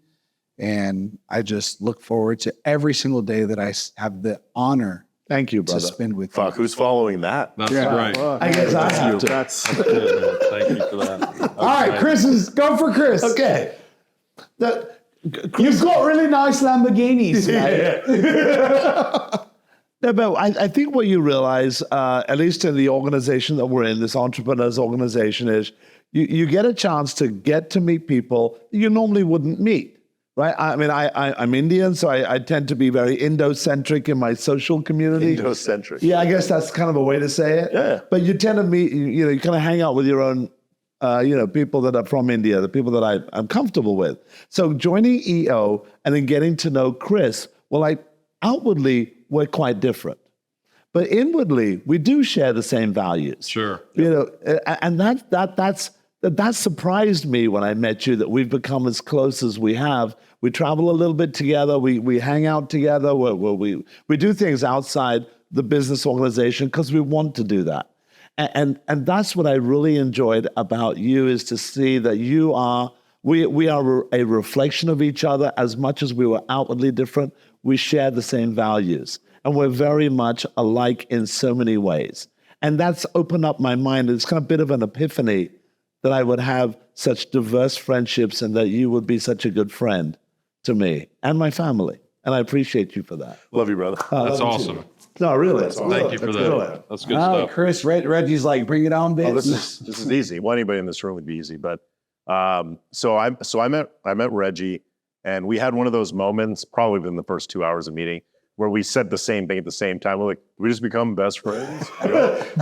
And I just look forward to every single day that I have the honor Thank you, to brother. spend with Fuck, you. who's following that? That's great. I guess I have to. That's Thank you for that. All right, go for Chris. Okay. You've got really nice Lamborghinis, mate. No, but I think what you realize, at least in the organization that we're in, this entrepreneurs organization, is you get a chance to get to meet people you normally wouldn't meet, right? I mean, I'm Indian, so I tend to be very Indo-centric in my social community. Indo-centric. Yeah, I guess that's kind of a way to say it. Yeah. But you tend to meet, you kind of hang out with your own, people that are from India, the people that I'm comfortable with. So joining EO and then getting to know Chris, outwardly, we're quite different. But inwardly, we do share the same values. Sure. And that surprised me when I met you, that we've become as close as we have. We travel a little bit together. We hang out together. We do things outside the business organization because we want to do that. And that's what I really enjoyed about you, is to see that we are a reflection of each other. As much as we were outwardly different, we share the same values. and we're very much alike in so many ways. And that's opened up my mind. It's kind of a bit of an epiphany that I would have such diverse friendships and that you would be such a good friend to me and my family. And I appreciate you for that. Love you, brother. That's awesome. No, really. Thank you for that. That's good stuff. Chris, Reggie's like, bring it on, bitch. Oh, this is easy. Well, anybody in this room would be easy, but so I met Reggie, and we had one of those moments, probably within the first 2 hours of meeting, where we said the same thing at the same time. We're like, we just become best friends.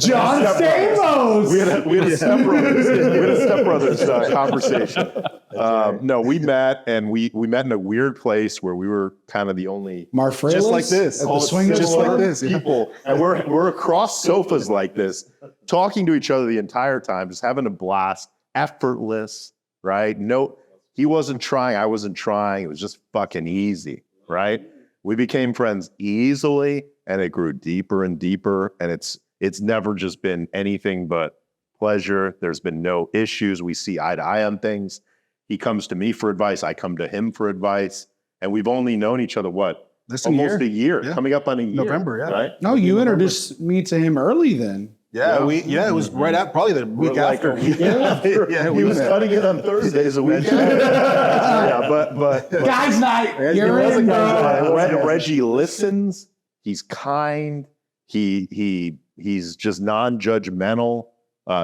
John Stamos. We had a stepbrothers conversation. No, we met, and we met in a weird place where we were kind of the only Marfrelos? Just like this. At the swingers Just like bar? this. Yeah. people, and we're across sofas like this, talking to each other the entire time, just having a blast, effortless, right? No, he wasn't trying, I wasn't trying. It was just fucking easy, right? We became friends easily, and it grew deeper and deeper, and it's never just been anything but pleasure. There's been no issues. We see eye to eye on things. He comes to me for advice. I come to him for advice, and we've only known each other almost a year, Yeah. coming up on a year. November, yeah. Right? No, you introduced me to him early then. Yeah, it was right after, probably the week after. Yeah, he was cutting it on Thursdays a week. Yeah, but Guys' night. Yeah, You're he was in, a guy's bro. night. Reggie listens. He's kind. He's just non-judgmental.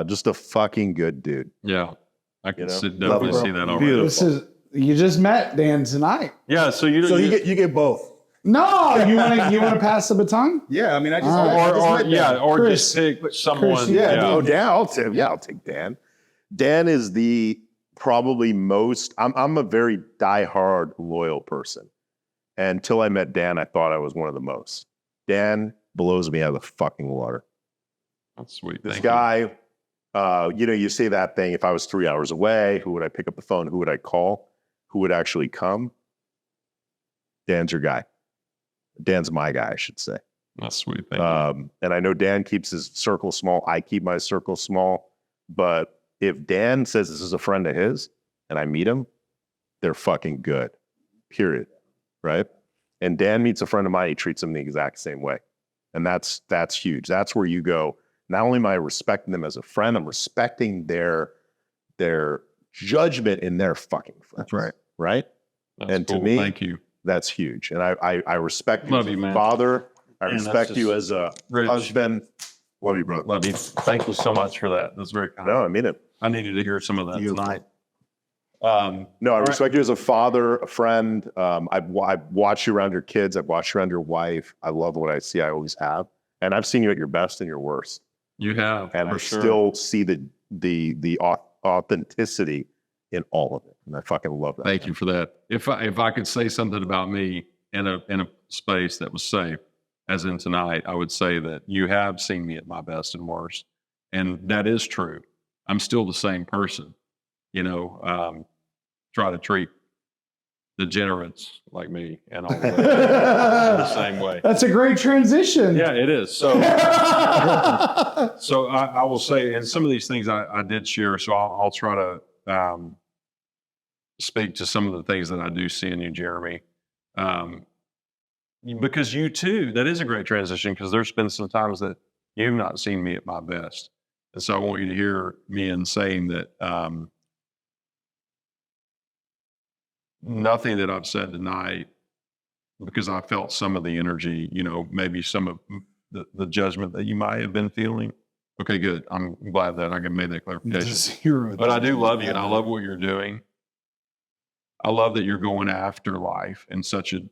Just a fucking good dude. Yeah. I can You know? definitely see that already. Beautiful. You just met Dan tonight. Yeah, so you So you get both. No, you want to pass the baton? Yeah, I mean, I just, All right. I just met Dan. or Chris, just pick someone. Chris, yeah. Oh, Dan, I'll take Dan. Dan is the probably most. I'm a very diehard loyal person. And until I met Dan, I thought I was one of the most. Dan blows me out of the fucking water. That's sweet. This Thank guy, you say that thing. If I was 3 hours away, who would I pick up the phone? Who would I call? Who would actually come? Dan's your guy. Dan's my guy, I should say. That's sweet. Thank you. And I know Dan keeps his circle small. I keep my circle small. But if Dan says this is a friend of his and I meet him, they're fucking good, period. Right? And Dan meets a friend of mine, he treats him the exact same way. And that's huge. That's where you go. Not only am I respecting them as a friend, I'm respecting their judgment in their fucking friends. That's right. Right? That's and cool. to me, Thank you. that's huge. And I respect you Love as you, a man. father. I Man, that's respect you just as a rich. husband. Love you, brother. Love you. Thank you so much for that. That's very kind. No, I mean it. I needed to hear some of that Beautiful. tonight. No, I right. respect you as a father, a friend. I've watched you around your kids. I've watched you around your wife. I love what I see. I always have. And I've seen you at your best and your worst. You have, And for I sure. still see the authenticity in all of it. And I fucking love that. Thank you for that. If I could say something about me in a space that was safe, as in tonight, I would say that you have seen me at my best and worst, and that is true. I'm still the same person. Try to treat degenerates like me and all the same way. That's a great transition. Yeah, it is. So, so I will say, and some of these things I did share, so I'll try to speak to some of the things that I do see in you, Jeremy. Because you too, that is a great transition, because there's been some times that you've not seen me at my best. And so I want you to hear me in saying that nothing that I've said tonight, because I felt some of the energy, maybe some of the judgment that you might have been feeling. Okay, good. I'm glad that I made that clarification. Zero. But I do love you, and I love what you're doing. I love that you're going after life in such a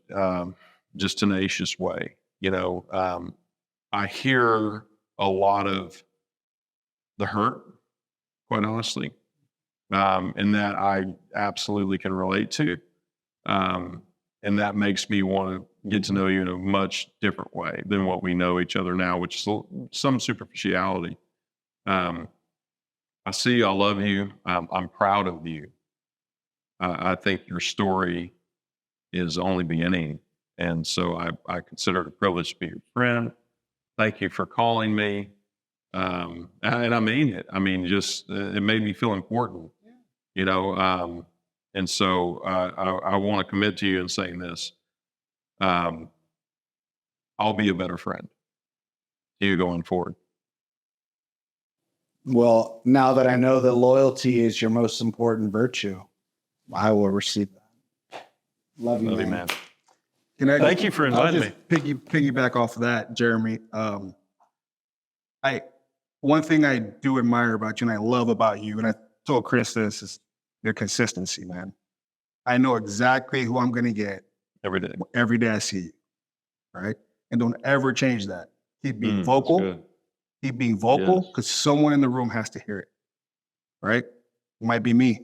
just tenacious way. I hear a lot of the hurt, quite honestly, and that I absolutely can relate to. And that makes me want to get to know you in a much different way than what we know each other now, which is some superficiality. I see you, I love you. I'm proud of you. I think your story is only beginning. And so I consider it a privilege to be your friend. Thank you for calling me. And I mean it. I mean, just it made me feel important, and so I want to commit to you in saying this. I'll be a better friend to you going forward. Well, now that I know that loyalty is your most important virtue, I will receive that. Love you, man. Can I, Thank you for inviting me. Piggyback off of that, Jeremy. One thing I do admire about you and I love about you, and I told Chris this, is your consistency, man. I know exactly who I'm going to get Every day. I see you, right? And don't ever change that. Keep being That's vocal. good. Keep being vocal because someone in the room has to hear it, right? It might be me.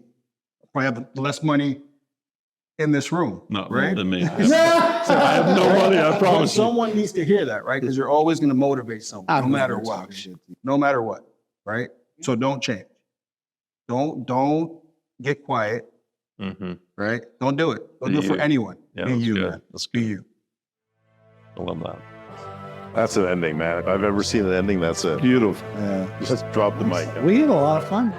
I probably have less money in this room, Not right? more than me. I have no money, I promise you. Someone needs to hear that, right? Because you're always going to motivate someone, no matter what. No matter what, right? So don't change. Don't get quiet, right? Don't do it. Don't do it for anyone. Yeah, Be that's you, good. man. That's Be good. you. I love that. That's an ending, man. If I've ever seen an ending, that's it. Beautiful. Just drop the mic. We had a lot of fun.